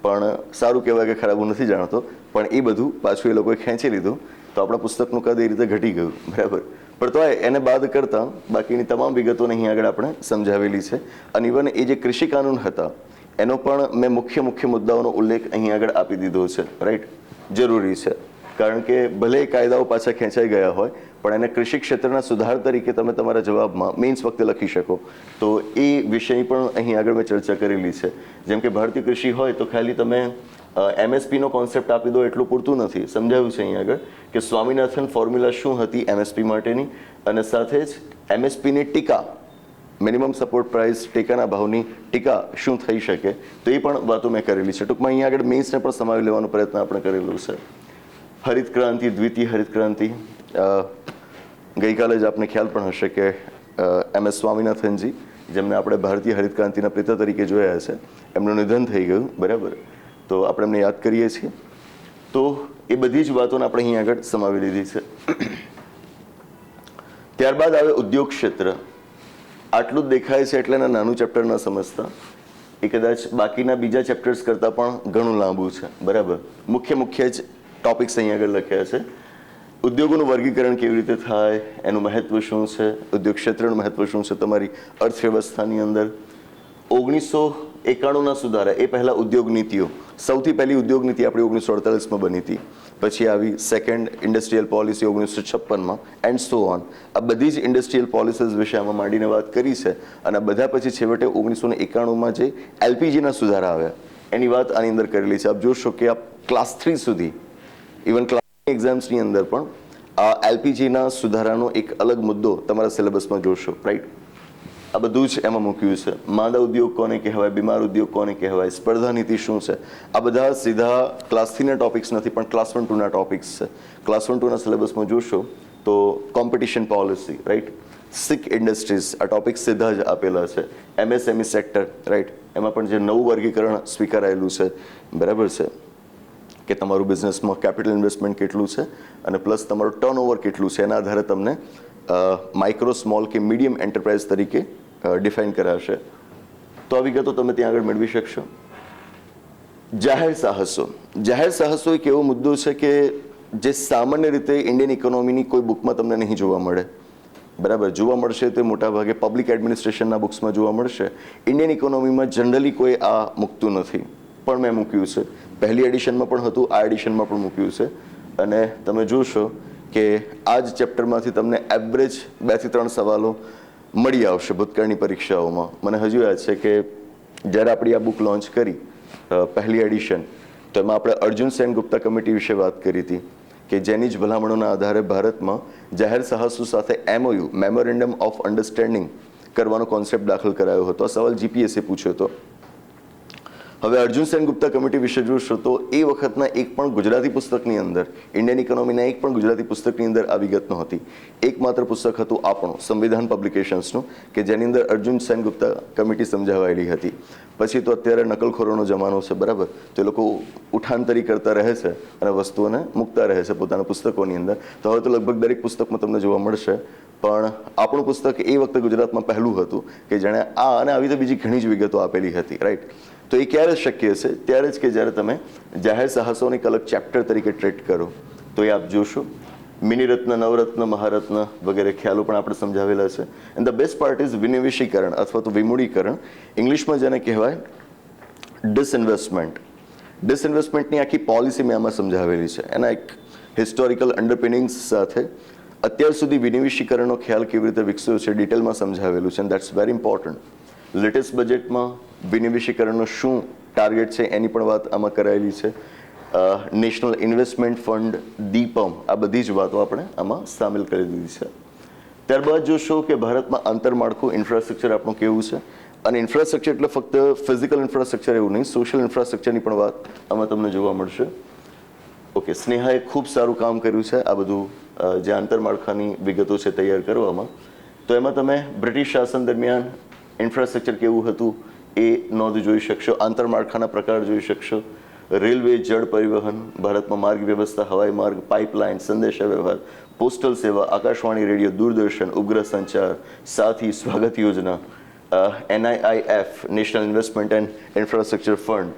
પણ સારું કહેવાય કે ખરાબ, હું નથી જાણતો, પણ એ બધું પાછું એ લોકોએ ખેંચી લીધું તો આપણા પુસ્તકનું કદ એ રીતે ઘટી ગયું. બરાબર. પણ તો એને બાદ કરતાં બાકીની તમામ વિગતોને અહીં આગળ આપણે સમજાવેલી છે. અને ઇવન એ જે કૃષિ કાનૂન હતા એનો પણ મેં મુખ્ય મુદ્દાઓનો ઉલ્લેખ અહીં આગળ આપી દીધો છે. રાઈટ. જરૂરી છે, કારણ કે ભલે એ કાયદાઓ પાછા ખેંચાઈ ગયા હોય પણ એને કૃષિ ક્ષેત્રના સુધાર તરીકે તમે તમારા જવાબમાં મેઇન્સ વખતે લખી શકો, તો એ વિષયની પણ અહીં આગળ મેં ચર્ચા કરેલી છે. જેમ કે ભારતીય કૃષિ હોય તો ખાલી તમે એમએસપીનો કોન્સેપ્ટ આપી દો એટલું પૂરતું નથી. સમજાવ્યું છે અહીં આગળ કે સ્વામિનાથન ફોર્મ્યુલા શું હતી એમએસપી માટેની, અને સાથે જ એમએસપીની ટીકા, મિનિમમ સપોર્ટ પ્રાઇસ, ટેકાના ભાવની ટીકા શું થઈ શકે, તો એ પણ વાતો મેં કરેલી છે. ટૂંકમાં અહીં આગળ મેઇન્સને પણ સમાવી લેવાનો પ્રયત્ન આપણે કરેલું છે. હરિત ક્રાંતિ, દ્વિતીય હરિત ક્રાંતિ, ગઈકાલે જ આપને ખ્યાલ પણ હશે કે MS સ્વામિનાથનજી, જેમને આપણે ભારતીય હરિત ક્રાંતિના પિતા તરીકે જોયા છે, એમનું નિધન થઈ ગયું. બરાબર. તો આપણે એમને યાદ કરીએ છીએ. તો એ બધી જ વાતોને આપણે અહીં આગળ સમાવી લીધી છે. ત્યારબાદ આવે ઉદ્યોગ ક્ષેત્ર. આટલું જ દેખાય છે એટલે એના નાનું ચેપ્ટર ન સમજતા, એ કદાચ બાકીના બીજા ચેપ્ટર્સ કરતાં પણ ઘણું લાંબુ છે. બરાબર, મુખ્ય જ ટોપિક્સ અહીં આગળ લખ્યા છે. ઉદ્યોગોનું વર્ગીકરણ કેવી રીતે થાય, એનું મહત્વ શું છે, ઉદ્યોગ ક્ષેત્રનું મહત્વ શું છે તમારી અર્થવ્યવસ્થાની અંદર. 1991ના સુધારા, એ પહેલાં ઉદ્યોગ નીતિઓ. સૌથી પહેલી ઉદ્યોગ નીતિ આપણી 1948માં બની હતી. પછી આવી સેકન્ડ ઇન્ડસ્ટ્રીયલ પોલિસી 1956માં એન્ડ સો ઓન. આ બધી જ ઇન્ડસ્ટ્રીયલ પોલિસીઝ વિશે આમાં માંડીને વાત કરી છે. અને આ બધા પછી છેવટે 1991માં જે એલપીજીના સુધારા આવ્યા એની વાત આની અંદર કરેલી છે. આપ જોશો કે આ ક્લાસ 3 સુધી, ઇવન ક્લાસ એક્ઝામ્સની અંદર પણ આ એલપીજીના સુધારાનો એક અલગ મુદ્દો તમારા સિલેબસમાં જોશો. રાઈટ, આ બધું જ એમાં મૂક્યું છે. માંદા ઉદ્યોગ કોને કહેવાય, બીમાર ઉદ્યોગ કોને કહેવાય, સ્પર્ધા નીતિ શું છે, આ બધા સીધા ક્લાસ 3ના ટોપિક્સ નથી પણ ક્લાસ 1-2ના ટોપિક્સ છે. ક્લાસ 1-2ના સિલેબસમાં જોશો તો કોમ્પિટિશન પોલિસી, રાઈટ, સિક ઇન્ડસ્ટ્રીઝ, આ ટોપિક્સ સીધા જ આપેલા છે. એમએસએમઈ સેક્ટર, રાઈટ, એમાં પણ જે નવું વર્ગીકરણ સ્વીકારાયેલું છે, બરાબર છે, કે તમારું બિઝનેસમાં કેપિટલ ઇન્વેસ્ટમેન્ટ કેટલું છે અને પ્લસ તમારું ટર્નઓવર કેટલું છે, એના આધારે તમને માઇક્રો, સ્મોલ કે મીડિયમ એન્ટરપ્રાઇઝ તરીકે ડિફાઇન કરાશે. તો આ વિગતો તમે ત્યાં આગળ મેળવી શકશો. જાહેર સાહસો. જાહેર સાહસો એક એવો મુદ્દો છે કે જે સામાન્ય રીતે ઇન્ડિયન ઇકોનોમીની કોઈ બુકમાં તમને નહીં જોવા મળે. બરાબર, જોવા મળશે તે મોટાભાગે પબ્લિક એડમિનિસ્ટ્રેશનના બુક્સમાં જોવા મળશે. ઇન્ડિયન ઇકોનોમીમાં જનરલી કોઈ આ મૂકતું નથી, પણ મેં મૂક્યું છે. પહેલી એડિશનમાં પણ હતું, આ એડિશનમાં પણ મૂક્યું છે. અને તમે જોશો કે આ જ ચેપ્ટરમાંથી તમને એવરેજ 2 થી 3 સવાલો મળી આવશે ભૂતકાળની પરીક્ષાઓમાં. મને હજુ યાદ છે કે જ્યારે આપણી આ બુક લોન્ચ કરી પહેલી એડિશન, તો એમાં આપણે અર્જુન સેન ગુપ્તા કમિટી વિશે વાત કરી હતી કે જેની જ ભલામણોના આધારે ભારતમાં જાહેર સાહસો સાથે MOU, મેમોરેન્ડમ ઓફ અન્ડરસ્ટેન્ડિંગ કરવાનો કોન્સેપ્ટ દાખલ કરાયો હતો. આ સવાલ જીપીએસએ પૂછ્યો હતો. હવે અર્જુન સેન ગુપ્તા કમિટી વિશે જોશો તો એ વખતના એક પણ ગુજરાતી પુસ્તકની અંદર, ઇન્ડિયન ઇકોનોમીના એક પણ ગુજરાતી પુસ્તકની અંદર આ વિગત નહોતી. એકમાત્ર પુસ્તક હતું આપણું સંવિધાન પબ્લિકેશન્સનું, કે જેની અંદર અર્જુન સેન ગુપ્તા કમિટી સમજાવાયેલી હતી. પછી તો અત્યારે નકલખોરોનો જમાનો છે, બરાબર, તો એ લોકો ઉઠાંતરી કરતા રહે છે અને વસ્તુઓને મૂકતા રહે છે પોતાના પુસ્તકોની અંદર. તો હવે તો લગભગ દરેક પુસ્તકમાં તમને જોવા મળશે. પણ આપણું પુસ્તક એ વખતે ગુજરાતમાં પહેલું હતું કે જેણે આ અને આવી તો બીજી ઘણી જ વિગતો આપેલી હતી. રાઈટ, તો એ ક્યારે શક્ય છે? ત્યારે જ કે જ્યારે તમે જાહેર સાહસોને એક અલગ ચેપ્ટર તરીકે ટ્રીટ કરો. તો એ આપ જોશો. મિનિરત્ન, નવરત્ન, મહારત્ન વગેરે ખ્યાલો પણ આપણે સમજાવેલા છે. And the best part is વિનિવેશીકરણ અથવા તો વિમૂડીકરણ, ઇંગ્લિશમાં જેને કહેવાય ડિસઇન્વેસ્ટમેન્ટ. ડિસઇન્વેસ્ટમેન્ટની આખી પોલિસી મેં આમાં સમજાવેલી છે. એના એક હિસ્ટોરિકલ અંડરપિનિંગ્સ સાથે અત્યાર સુધી વિનિવેશીકરણનો ખ્યાલ કેવી રીતે વિકસ્યો છે ડિટેલમાં સમજાવેલું છે. And that's very important. Latest બજેટમાં વિનિવેશીકરણનો શું ટાર્ગેટ છે એની પણ વાત આમાં કરાયેલી છે. નેશનલ ઇન્વેસ્ટમેન્ટ ફંડ, દીપમ, આ બધી જ વાતો આપણે આમાં સામેલ કરી દીધી છે. ત્યારબાદ જોશો કે ભારતમાં આંતરમાળખું ઇન્ફ્રાસ્ટ્રક્ચર આપણું કેવું છે. અને ઇન્ફ્રાસ્ટ્રક્ચર એટલે ફક્ત ફિઝિકલ ઇન્ફ્રાસ્ટ્રક્ચર એવું નહીં, સોશિયલ ઇન્ફ્રાસ્ટ્રક્ચરની પણ વાત આમાં તમને જોવા મળશે. ઓકે, સ્નેહાએ ખૂબ સારું કામ કર્યું છે આ બધું જે આંતરમાળખાની વિગતો છે તૈયાર કરવામાં. તો એમાં તમે બ્રિટિશ શાસન દરમિયાન ઇન્ફ્રાસ્ટ્રક્ચર કેવું હતું એ નોંધ જોઈ શકશો. આંતરમાળખાના પ્રકાર જોઈ શકશો. રેલવે, જળ પરિવહન, ભારતમાં માર્ગ વ્યવસ્થા, હવાઈ માર્ગ, પાઇપલાઇન, સંદેશા વ્યવહાર, પોસ્ટલ સેવા, આકાશવાણી, રેડિયો, દૂરદર્શન, ઉપગ્રહ સંચાર, સાથી, સ્વાગત યોજના, NIIF, national investment and infrastructure fund.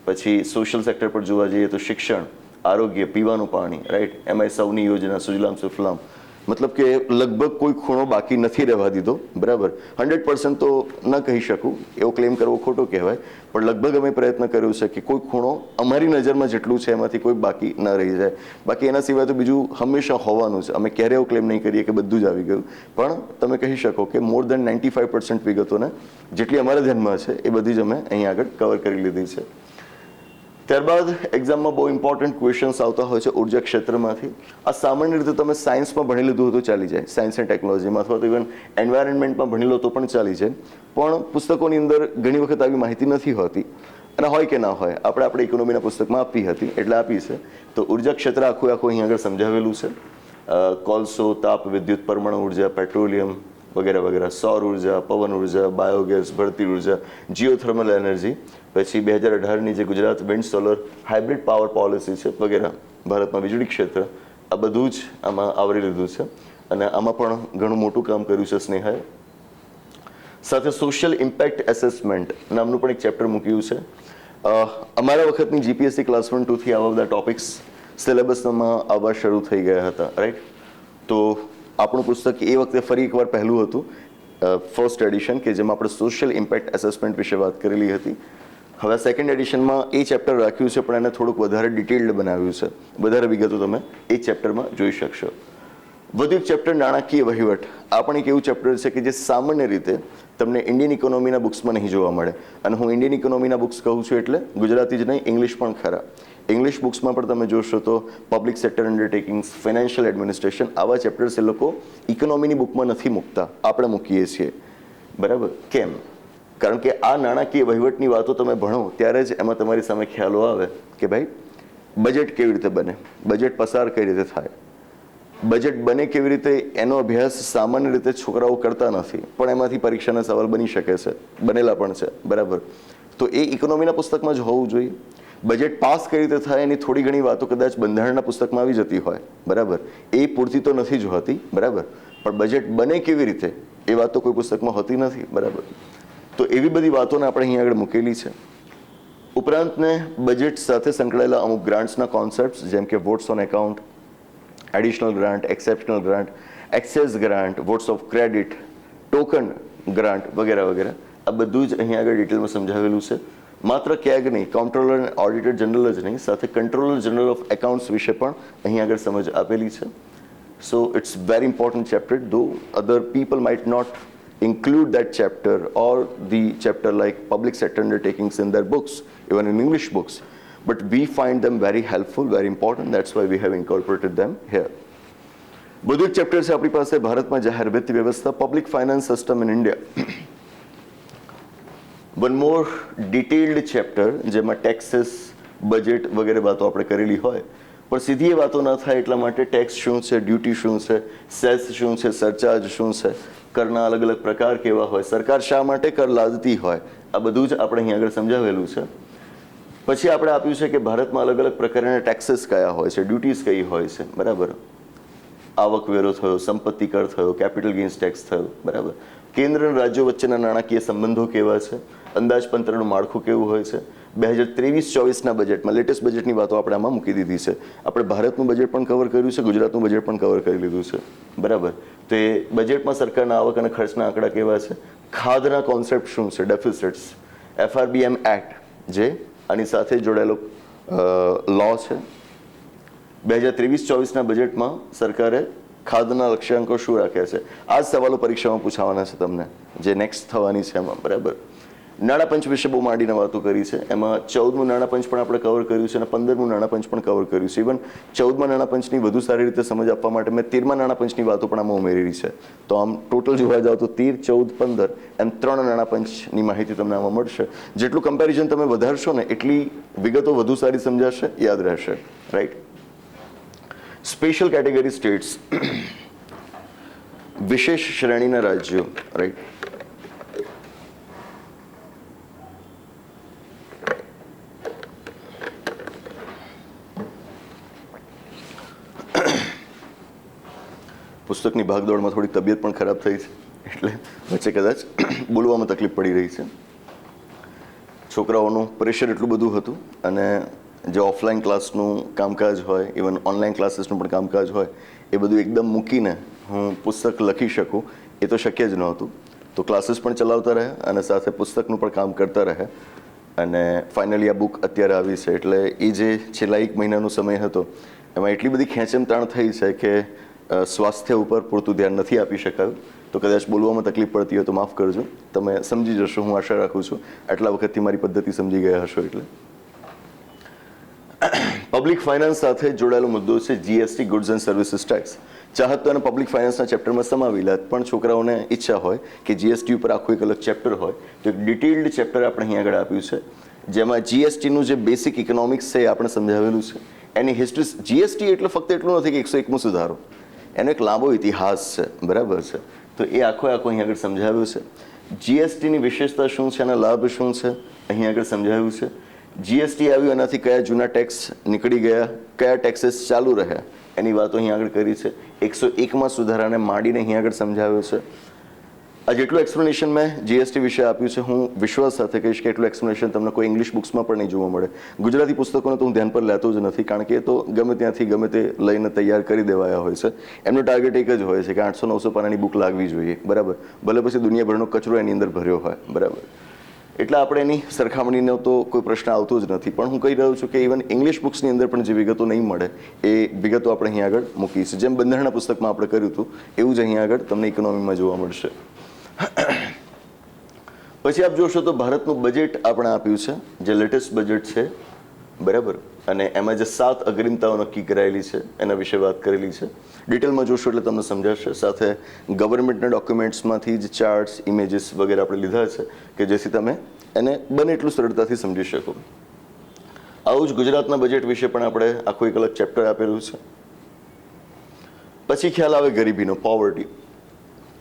પછી સોશિયલ સેક્ટર પર જોવા જઈએ તો શિક્ષણ, આરોગ્ય, પીવાનું પાણી, રાઈટ, એમાંય સૌની યોજના, સુજલામ સુફલામ. મતલબ કે લગભગ કોઈ ખૂણો બાકી નથી રહેવા દીધો. બરાબર, 100% તો ન કહી શકું, એવો ક્લેમ કરવો ખોટો કહેવાય, પણ લગભગ અમે પ્રયત્ન કર્યો છે કે કોઈ ખૂણો અમારી નજરમાં જેટલું છે એમાંથી કોઈ બાકી ન રહી જાય. બાકી એના સિવાય તો બીજું હંમેશા હોવાનું છે. અમે ક્યારેય એવું ક્લેમ નહીં કરીએ કે બધું જ આવી ગયું, પણ તમે કહી શકો કે મોર દેન 95% વિગતોને જેટલી અમારા ધ્યાનમાં છે એ બધી જ અમે અહીં આગળ કવર કરી લીધી છે. ત્યારબાદ એક્ઝામમાં બહુ ઇમ્પોર્ટન્ટ ક્વેશ્ચન્સ આવતા હોય છે ઉર્જા ક્ષેત્રમાંથી. આ સામાન્ય રીતે તમે સાયન્સમાં ભણી લીધું તો ચાલી જાય, સાયન્સ એન્ડ ટેકનોલોજીમાં, અથવા તો ઇવન એન્વાયરમેન્ટમાં ભણી લો તો પણ ચાલી જાય. પણ પુસ્તકોની અંદર ઘણી વખત આવી માહિતી નથી હોતી, અને હોય કે ના હોય, આપણે ઇકોનોમીના પુસ્તકમાં આપી હતી એટલે આપી છે. તો ઉર્જા ક્ષેત્ર આખું અહીં આગળ સમજાવેલું છે. કોલસો, તાપ વિદ્યુત, પરમાણુ ઉર્જા, પેટ્રોલિયમ વગેરે વગેરે, સૌર ઉર્જા, પવન ઉર્જા, બાયોગેસ, ભરતી ઉર્જા, જીઓથર્મલ એનર્જી. પછી 2018ની જે Gujarat wind solar hybrid power policy છે વગેરે, ભારતમાં વીજળી ક્ષેત્ર, આ બધું જ આમાં આવરી લીધું છે. અને આમાં પણ ઘણું મોટું કામ કર્યું છે સ્નેહાએ. સાથે સોશિયલ ઇમ્પેક્ટ એસેસમેન્ટ નામનું પણ એક ચેપ્ટર મૂક્યું છે. અમારા વખતની જીપીએસસી ક્લાસ 1-2થી આવા બધા ટોપિક્સ સિલેબસમાં આવવા શરૂ થઈ ગયા હતા, રાઈટ. તો આપણું પુસ્તક એ વખતે ફરી એકવાર પહેલું હતું, ફર્સ્ટ એડિશન, કે જેમાં આપણે સોશિયલ ઇમ્પેક્ટ એસેસમેન્ટ વિશે વાત કરેલી હતી. હવે સેકન્ડ એડિશનમાં એ ચેપ્ટર રાખ્યું છે, પણ એને થોડુંક વધારે ડિટેલ્ડ બનાવ્યું છે. વધારે વિગતો તમે એ ચેપ્ટરમાં જોઈ શકશો. વધુ એક ચેપ્ટર નાણાકીય વહીવટ. આ પણ એક એવું ચેપ્ટર છે કે જે સામાન્ય રીતે તમને ઇન્ડિયન ઇકોનોમીના બુક્સમાં નહીં જોવા મળે. અને હું ઇન્ડિયન ઇકોનોમીના બુક્સ કહું છું એટલે ગુજરાતી જ નહીં, ઇંગ્લિશ પણ ખરા. ઇંગ્લિશ બુક્સમાં પણ તમે જોશો તો પબ્લિક સેક્ટર અન્ડરટેકિંગ્સ, ફાઇનાન્શિયલ એડમિનિસ્ટ્રેશન, આવા ચેપ્ટર્સ એ લોકો ઇકોનોમીની બુકમાં નથી મૂકતા, આપણે મૂકીએ છીએ. બરાબર? કેમ? કારણ કે આ નાણાકીય વહીવટની વાતો તમે ભણો ત્યારે જ એમાં તમારી સામે ખ્યાલો આવે કે ભાઈ બજેટ કેવી રીતે બને, બજેટ પસાર કઈ રીતે થાય, બજેટ બને કેવી રીતે, એનો અભ્યાસ સામાન્ય રીતે છોકરાઓ કરતા નથી, પણ એમાંથી પરીક્ષાના સવાલ બની શકે છે, બનેલા પણ છે. બરાબર? તો એ ઇકોનોમીના પુસ્તકમાં જ હોવું જોઈએ. બજેટ પાસ કઈ રીતે થાય એની થોડી ઘણી વાતો કદાચ બંધારણના પુસ્તકમાં આવી જતી હોય, બરાબર, એ પૂરતી તો નથી જ હોતી, બરાબર, પણ બજેટ બને કેવી રીતે એ વાત તો કોઈ પુસ્તકમાં હોતી નથી, બરાબર. તો એવી બધી વાતોને આપણે અહીં આગળ મૂકેલી છે. ઉપરાંતને બજેટ સાથે સંકળાયેલા અમુક ગ્રાન્ટ્સના કોન્સેપ્ટ, જેમ કે votes on account, additional grant, exceptional grant, excess grant, votes of credit, token grant વગેરે વગેરે, આ બધું જ અહીં આગળ ડિટેલમાં સમજાવેલું છે. માત્ર ક્યાંક નહીં, કોમ્પ્ટ્રોલર અને ઓડિટર જનરલ જ નહીં, સાથે કંટ્રોલર જનરલ ઓફ એકાઉન્ટ્સ વિશે પણ અહીં આગળ સમજ આપેલી છે. So it's very important chapter, though other people might not include that chapter or the chapter like public sector undertakings in their books, even in English books. But we find them very helpful, very important. That's why we have incorporated them here. બધું એક chapter છે આપણી પાસે ભારતમાં જાહેર વિત્ત વ્યવસ્થા, public finance system in India. One more detailed chapter જેમાં taxes, budget વગેરે વાતો આપણે કરેલી હોય, પણ સીધી એ વાતો ન થાય એટલા માટે ટેક્સ શું છે, ડ્યુટી શું છે, સેસ શું છે, સરચાર્જ શું છે, કરના અલગ અલગ પ્રકાર કેવા હોય, સરકાર શા માટે કર લાદતી હોય, આ બધું જ આપણે અહીં આગળ સમજાવેલું છે. પછી આપણે આપ્યું છે કે ભારતમાં અલગ અલગ પ્રકારના ટેક્સીસ કયા હોય છે, ડ્યુટીઝ કઈ હોય છે, બરાબર. આવકવેરો થયો, સંપત્તિ કર થયો, કેપિટલ ગેઇન્સ ટેક્સ થયો, બરાબર. કેન્દ્ર અને રાજ્યો વચ્ચેના નાણાકીય સંબંધો કેવા છે, અંદાજપત્રનું માળખું કેવું હોય છે. 2023-24ના બજેટમાં લેટેસ્ટ બજેટની વાતો આપણે આમાં મૂકી દીધી છે. આપણે ભારતનું બજેટ પણ કવર કર્યું છે, ગુજરાતનું બજેટ પણ કવર કરી લીધું છે, બરાબર. તો એ બજેટમાં સરકારના આવક અને ખર્ચના આંકડા કેવા છે, ખાધના કોન્સેપ્ટ શું છે, ડેફિસિટ્સ, FRBM એક્ટ જે આની સાથે જોડાયેલો લો છે. 2023-24ના બજેટમાં સરકારે ખાધના લક્ષ્યાંકો શું રાખ્યા છે, આ જ સવાલો પરીક્ષામાં પૂછાવાના છે તમને, જે નેક્સ્ટ થવાની છે એમાં, બરાબર. નાણાપંચ વિશે બહુ માંડીને વાતો કરી છે. એમાં 14મું નાણાપંચ પણ આપણે કવર કર્યું છે અને 15મું નાણાપંચ પણ કવર કર્યું છે. ઇવન 14મા નાણાપંચની વધુ સારી રીતે સમજ આપવા માટે મેં 13મા નાણાપંચની વાતો પણ આમાં ઉમેરેલી છે. તો આમ ટોટલ જોવા જાવ તો 13, 14, 15 એમ 3 નાણાપંચની માહિતી તમને આમાં મળશે. જેટલું કમ્પેરિઝન તમે વધારશો ને એટલી વિગતો વધુ સારી સમજાશે, યાદ રહેશે, રાઈટ. સ્પેશિયલ કેટેગરી સ્ટેટ્સ, વિશેષ શ્રેણીના રાજ્યો, રાઈટ. પુસ્તકની ભાગદોડમાં થોડી તબિયત પણ ખરાબ થઈ છે, એટલે વચ્ચે કદાચ બોલવામાં તકલીફ પડી રહી છે. છોકરાઓનું પ્રેશર એટલું બધું હતું અને જે ઓફલાઈન ક્લાસનું કામકાજ હોય, ઇવન ઓનલાઈન ક્લાસીસનું પણ કામકાજ હોય, એ બધું એકદમ મૂકીને હું પુસ્તક લખી શકું એ તો શક્ય જ નહોતું. તો ક્લાસીસ પણ ચલાવતા રહ્યા અને સાથે પુસ્તકનું પણ કામ કરતા રહ્યા અને ફાઇનલી આ બુક અત્યારે આવી છે. એટલે એ જે છેલ્લા 1 મહિનાનો સમય હતો એમાં એટલી બધી ખેંચમતાણ થઈ છે કે સ્વાસ્થ્ય ઉપર પૂરતું ધ્યાન નથી આપી શકાયું. તો કદાચ બોલવામાં તકલીફ પડતી હોય તો માફ કરજો, તમે સમજી જશો, હું આશા રાખું છું. આટલા વખતથી મારી પદ્ધતિ સમજી ગયા હશો. એટલે પબ્લિક ફાઇનાન્સ સાથે જોડાયેલો મુદ્દો છે GST, goods and services tax. ચાહત તો એને પબ્લિક ફાઇનાન્સના ચેપ્ટરમાં સમાવેલા, પણ છોકરાઓને ઈચ્છા હોય કે જીએસટી ઉપર આખું એક અલગ ચેપ્ટર હોય, તો એક ડિટેલ્ડ ચેપ્ટર આપણે અહીં આગળ આપ્યું છે, જેમાં જીએસટીનું જે બેસિક ઇકોનોમિક્સ છે એ આપણે સમજાવેલું છે. એની હિસ્ટ્રી, જીએસટી એટલે ફક્ત એટલું નથી કે 101મો સુધારો, એનો એક લાંબો ઇતિહાસ છે, બરાબર છે. તો એ આખો અહીં આગળ સમજાવ્યું છે. જીએસટીની વિશેષતા શું છે, એના લાભ શું છે અહીં આગળ સમજાવ્યું છે. જીએસટી આવ્યું એનાથી કયા જૂના ટેક્સ નીકળી ગયા, કયા ટેક્सेस ચાલુ રહ્યા, એની વાતો અહીં આગળ કરી છે. 101માં સુધારાને માંડીને અહીં આગળ સમજાવ્યો છે. આ જેટલું એક્સપ્લેનેશન મેં જીએસટી વિશે આપ્યું છે, હું વિશ્વાસ સાથે કહીશ કે એટલું એક્સપ્લેનેશન તમને કોઈ ઇંગ્લિશ બુક્સમાં પણ નહીં જોવા મળે. ગુજરાતી પુસ્તકોને તો હું ધ્યાન પર લેતો જ નથી, કારણ કે એ તો ગમે ત્યાંથી ગમે તે લઈને તૈયાર કરી દેવાયા હોય છે. એમનો ટાર્ગેટ એક જ હોય છે કે 800-900 પાનાની બુક લાગવી જોઈએ, બરાબર, ભલે પછી દુનિયાભરનો કચરો એની અંદર ભર્યો હોય, બરાબર. એટલે આપણે એની સરખામણીનો તો કોઈ પ્રશ્ન આવતો જ નથી. પણ હું કહી રહ્યો છું કે ઇવન ઇંગ્લિશ બુક્સની અંદર પણ જે વિગતો નહીં મળે એ વિગતો આપણે અહીં આગળ મૂકી છે. જેમ બંધારણના પુસ્તકમાં આપણે કર્યું હતું એવું જ અહીં આગળ તમને ઇકોનોમીમાં જોવા મળશે. પછી આપ જોશો તો ભારતનું બજેટ આપણે આપ્યું છે, જે લેટેસ્ટ બજેટ છે, બરાબર, અને એમાં જે 7 અગ્રિમતાઓ નક્કી કરાયેલી છે એના વિશે વાત કરેલી છે. ડિટેલમાં જોશો એટલે તમને સમજાશે. સાથે ગવર્મેન્ટના ડોક્યુમેન્ટ્સમાંથી જ ચાર્ટ્સ, ઇમેજીસ વગેરે આપણે લીધા છે કે જેથી તમે એને બને એટલું સરળતાથી સમજી શકો. આવું જ ગુજરાતના બજેટ વિશે પણ આપણે આખું એક અલગ ચેપ્ટર આપેલું છે. પછી ખ્યાલ આવે ગરીબીનો, પોવર્ટી.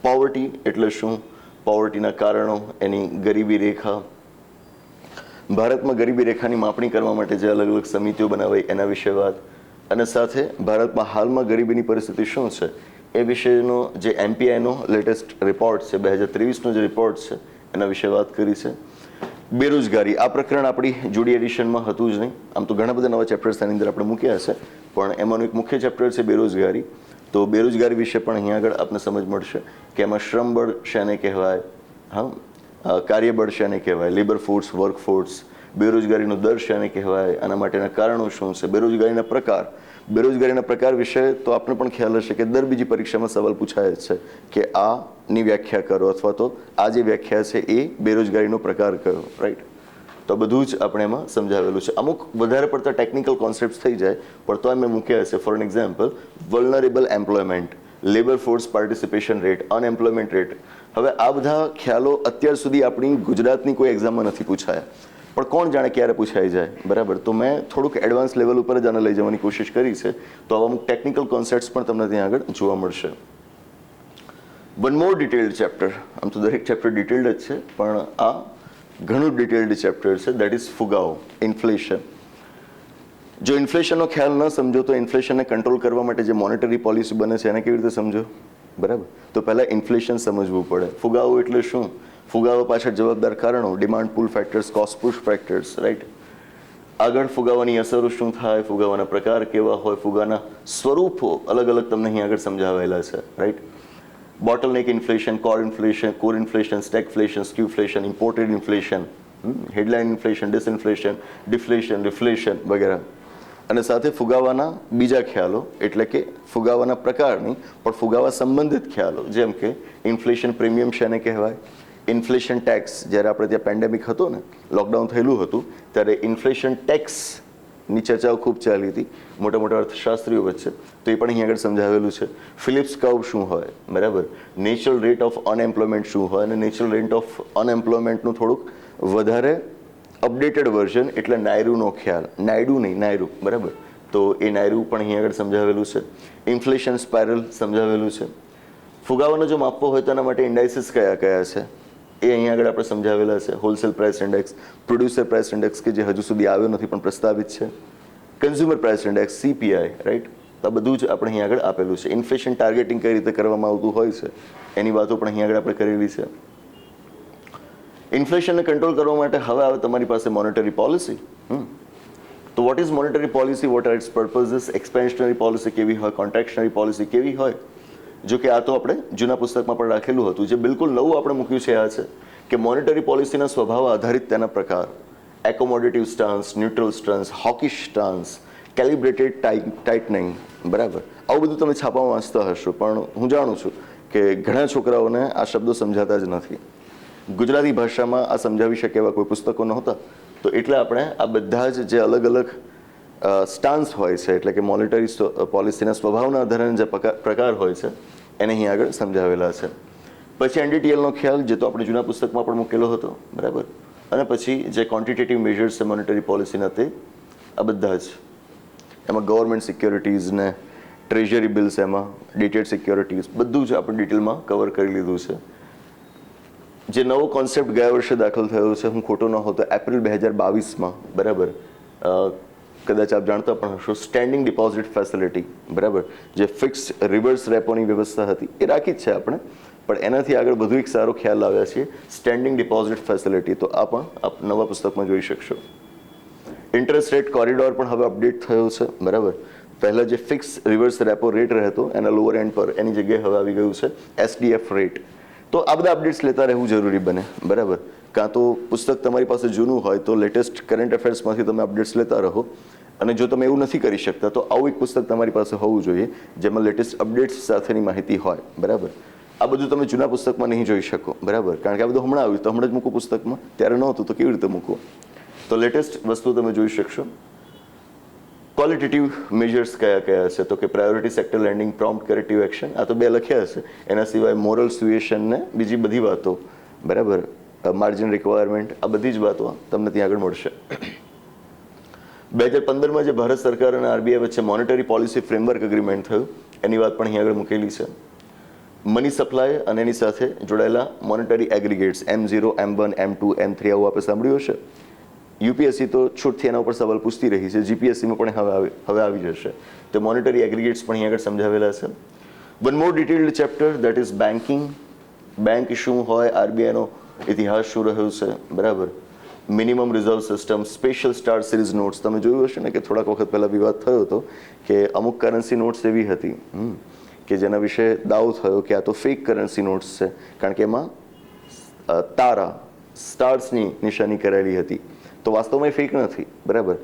પોવર્ટી એટલે શું, પોવર્ટીના કારણો, એની ગરીબી રેખા. ભારતમાં ગરીબી રેખાની માપણી કરવા માટે જે અલગ અલગ સમિતિઓ બનાવાઈ એના વિશે વાત, અને સાથે ભારતમાં હાલમાં ગરીબીની પરિસ્થિતિ શું છે એ વિશેનો જે MPIનો લેટેસ્ટ રિપોર્ટ છે, 2023નો જે રિપોર્ટ છે એના વિશે વાત કરી છે. બેરોજગારી, આ પ્રકરણ આપણી જુડી એડિશનમાં હતું જ નહીં. આમ તો ઘણા બધા નવા ચેપ્ટર્સ એની અંદર આપણે મૂક્યા છે, પણ એમાંનું એક મુખ્ય ચેપ્ટર છે બેરોજગારી. તો બેરોજગારી વિશે પણ અહીં આગળ આપને સમજ મળશે કે એમાં શ્રમબળ શેને કહેવાય, હા, કાર્યબળ શેને કહેવાય, લેબર ફોર્સ, વર્ક ફોર્સ, બેરોજગારીનો દર શેને કહેવાય, આના માટેના કારણો શું છે, બેરોજગારીના પ્રકાર. બેરોજગારીના પ્રકાર વિશે તો આપને પણ ખ્યાલ હશે કે દર બીજી પરીક્ષામાં સવાલ પૂછાય જ છે કે આની વ્યાખ્યા કરો, અથવા તો આ જે વ્યાખ્યા છે એ બેરોજગારીનો પ્રકાર કયો, રાઈટ. તો બધું જ આપણે એમાં સમજાવેલું છે. અમુક વધારે પડતા ટેકનિકલ કોન્સેપ્ટ થઈ જાય, પણ તો મેં મૂક્યા છે. For an example, vulnerable employment, labour force participation rate, unemployment rate. હવે આ બધા ખ્યાલો અત્યાર સુધી આપણી ગુજરાતની કોઈ એક્ઝામમાં નથી પૂછાયા, પણ કોણ જાણે ક્યારે પૂછાઈ જાય, બરાબર. તો મેં થોડુંક એડવાન્સ લેવલ ઉપર જ આને લઈ જવાની કોશિશ કરી છે. તો આવા અમુક ટેકનિકલ કોન્સેપ્ટ્સ પણ તમને ત્યાં આગળ જોવા મળશે. One more detailed chapter. આમ તો દરેક ચેપ્ટર ડિટેલ્ડ જ છે, પણ આ ઘણું ડિટેલ્ડ ચેપ્ટર છે, દેટ ઇઝ ફુગાવો, ઇન્ફ્લેશન. જો ઇન્ફ્લેશનનો ખ્યાલ ન સમજો તો ઇન્ફ્લેશનને કંટ્રોલ કરવા માટે જે મોનેટરી પોલિસી બને છે એને કેવી રીતે સમજો, બરાબર. તો પહેલાં ઇન્ફ્લેશન સમજવું પડે. ફુગાવો એટલે શું, ફુગાવા પાછળ જવાબદાર કારણો, demand pull factors, cost push factors, right. આગળ ફુગાવાની અસરો શું થાય, ફુગાવાના પ્રકાર કેવા હોય, ફુગાના સ્વરૂપો અલગ અલગ તમને અહીં આગળ સમજાવેલા છે, right. Bottleneck inflation, core inflation, stagflation, skewflation, imported inflation, headline inflation, disinflation, deflation, reflation વગેરે. અને સાથે ફુગાવાના બીજા ખ્યાલો, એટલે કે ફુગાવાના પ્રકારની પણ ફુગાવા સંબંધિત ખ્યાલો, જેમ કે ઇન્ફ્લેશન પ્રીમિયમ શેને કહેવાય, ઇન્ફ્લેશન ટેક્સ. જ્યારે આપણે ત્યાં પેન્ડેમિક હતો ને, લોકડાઉન થયેલું હતું, ત્યારે ઇન્ફ્લેશન ટેક્સની ચર્ચાઓ ખૂબ ચાલી હતી મોટા મોટા અર્થશાસ્ત્રીઓ વચ્ચે. તો એ પણ અહીં આગળ સમજાવેલું છે. ફિલિપ્સ કર્વ શું હોય, બરાબર, નેચરલ રેટ ઓફ અનએમ્પ્લોયમેન્ટ શું હોય, અને નેચરલ રેટ ઓફ અનએમ્પ્લોયમેન્ટનું થોડુંક વધારે અપડેટેડ વર્ઝન એટલે નાયરુનો ખ્યાલ, નાયડુ નહીં, નાયરુ, બરાબર. તો એ નાયરુ પણ અહીં આગળ સમજાવેલું છે. ઇન્ફ્લેશન સ્પાયરલ સમજાવેલું છે. ફુગાવાનો જો માપવો હોય તો એના માટે ઇન્ડાઇસીસ કયા કયા છે એ અહીં આગળ આપણે સમજાવેલા છે. Wholesale price index, producer price index કે જે હજુ સુધી આવ્યો નથી પણ પ્રસ્તાવિત છે, consumer price index, CPI, right. આ બધું જ આપણે અહીં આગળ આપેલું છે. ઇન્ફ્લેશન ટાર્ગેટિંગ કઈ રીતે કરવામાં આવતું હોય છે એની વાતો પણ અહીં આગળ આપણે કરેલી છે. ઇન્ફ્લેશનને કંટ્રોલ કરવા માટે હવે આવે તમારી પાસે મોનેટરી પોલિસી. તો what is monetary policy, what are its purposes, expansionary policy કેવી હોય, કોન્ટ્રેક્શનરી પોલિસી કેવી હોય. જો કે આ તો આપણે જૂના પુસ્તકમાં પણ રાખેલું હતું. જે બિલકુલ નવું આપણે મૂક્યું છે આ છે કે મોનેટરી પોલિસીના સ્વભાવ આધારિત તેના પ્રકાર, accommodative stance, neutral stance, hawkish stance, calibrated tightening, બરાબર. આવું બધું તમે છાપામાં વાંચતા હશો, પણ હું જાણું છું કે ઘણા છોકરાઓને આ શબ્દો સમજાતા જ નથી. ગુજરાતી ભાષામાં આ સમજાવી શકે એવા કોઈ પુસ્તકો નહોતા, તો એટલે આપણે આ બધા જ જે અલગ અલગ સ્ટાન્સ હોય છે, એટલે કે મોનેટરી પોલિસીના સ્વભાવના આધારે જે પ્રકાર હોય છે એને અહીં આગળ સમજાવેલા છે. પછી NDTLનો ખ્યાલ, જે તો આપણે જૂના પુસ્તકમાં પણ મૂકેલો હતો, બરાબર. અને પછી જે ક્વોન્ટિટેટિવ મેજર્સ છે મોનેટરી પોલિસીના, તે આ બધા જ. એમાં ગવર્મેન્ટ સિક્યોરિટીઝ ને ટ્રેઝરી બિલ્સ, એમાં ડેટેડ સિક્યોરિટીઝ, બધું જ આપણે ડિટેલમાં કવર કરી લીધું છે. જે નવો કોન્સેપ્ટ ગયા વર્ષે દાખલ થયો છે, હું ખોટો ન હોઉં તો એપ્રિલ 2022માં, બરાબર, કદાચ આપ જાણતા પણ હશો, સ્ટેન્ડિંગ ડિપોઝિટ ફેસિલિટી, બરાબર, જે ફિક્સ રિવર્સ રેપોની વ્યવસ્થા હતી એ રાખી જ છે આપણે, પણ એનાથી આગળ વધુ એક સારો ખ્યાલ લાવ્યા છીએ, સ્ટેન્ડિંગ ડિપોઝિટ ફેસિલિટી. તો આ પણ આપ નવા પુસ્તકમાં જોઈ શકશો. ઇન્ટરેસ્ટ રેટ કોરિડોર પણ હવે અપડેટ થયો છે, બરાબર. પહેલાં જે ફિક્સ રિવર્સ રેપો રેટ રહેતો એના લોઅર એન્ડ પર, એની જગ્યાએ હવે આવી ગયું છે SDF રેટ. તો આ બધા અપડેટ્સ લેતા રહેવું જરૂરી બને, બરાબર. કાં તો પુસ્તક તમારી પાસે જૂનું હોય તો લેટેસ્ટ કરંટ અફેર્સમાંથી તમે અપડેટ્સ લેતા રહો, અને જો તમે એવું નથી કરી શકતા તો આવું એક પુસ્તક તમારી પાસે હોવું જોઈએ જેમાં લેટેસ્ટ અપડેટ્સ સાથેની માહિતી હોય, બરાબર. આ બધું તમે જૂના પુસ્તકમાં નહીં જોઈ શકો, બરાબર, કારણ કે આ બધું હમણાં આવ્યું તો હમણાં જ મૂકું પુસ્તકમાં, ત્યારે નહોતું તો કેવી રીતે મૂકું. તો લેટેસ્ટ વસ્તુ તમે જોઈ શકશો. ક્વોલિટેટિવ મેજર્સ કયા કયા છે, તો કે priority sector landing, prompt corrective action, આ તો 2 લખ્યા હશે. એના સિવાય મોરલ સુએશન ને બીજી બધી વાતો, બરાબર, માર્જિન રિક્વાયરમેન્ટ, આ બધી જ વાતો તમને ત્યાં આગળ મળશે. 2015માં જે ભારત સરકાર અને RBI વચ્ચે મોનેટરી પોલિસી ફ્રેમવર્ક એગ્રીમેન્ટ થયું એની વાત પણ અહીં આગળ મૂકેલી છે. મની સપ્લાય અને એની સાથે જોડાયેલા monetary aggregates M0, M1, M2, M3 આવું આપણે સાંભળ્યું હશે. UPSC તો છૂટથી એના ઉપર સવાલ પૂછતી રહી છે, GPSCમાં પણ હવે આવી જશે. તો મોનેટરી એગ્રીગેટ્સ પણ અહીં આગળ સમજાવેલા છે. One more detailed chapter that is banking. Bank શું હોય, RBIનો ઇતિહાસ શું રહ્યો છે, બરાબર. Minimum reserve system, special star series notes, તમે જોયું હશે ને કે થોડાક વખત પહેલાં વિવાદ થયો હતો કે અમુક કરન્સી નોટ્સ એવી હતી કે જેના વિશે દાવો થયો કે આ તો ફેક કરન્સી નોટ્સ છે, કારણ કે એમાં તારા, સ્ટાર્સની નિશાની કરેલી હતી. તો વાસ્તવમાં એ ફેક નથી, બરાબર,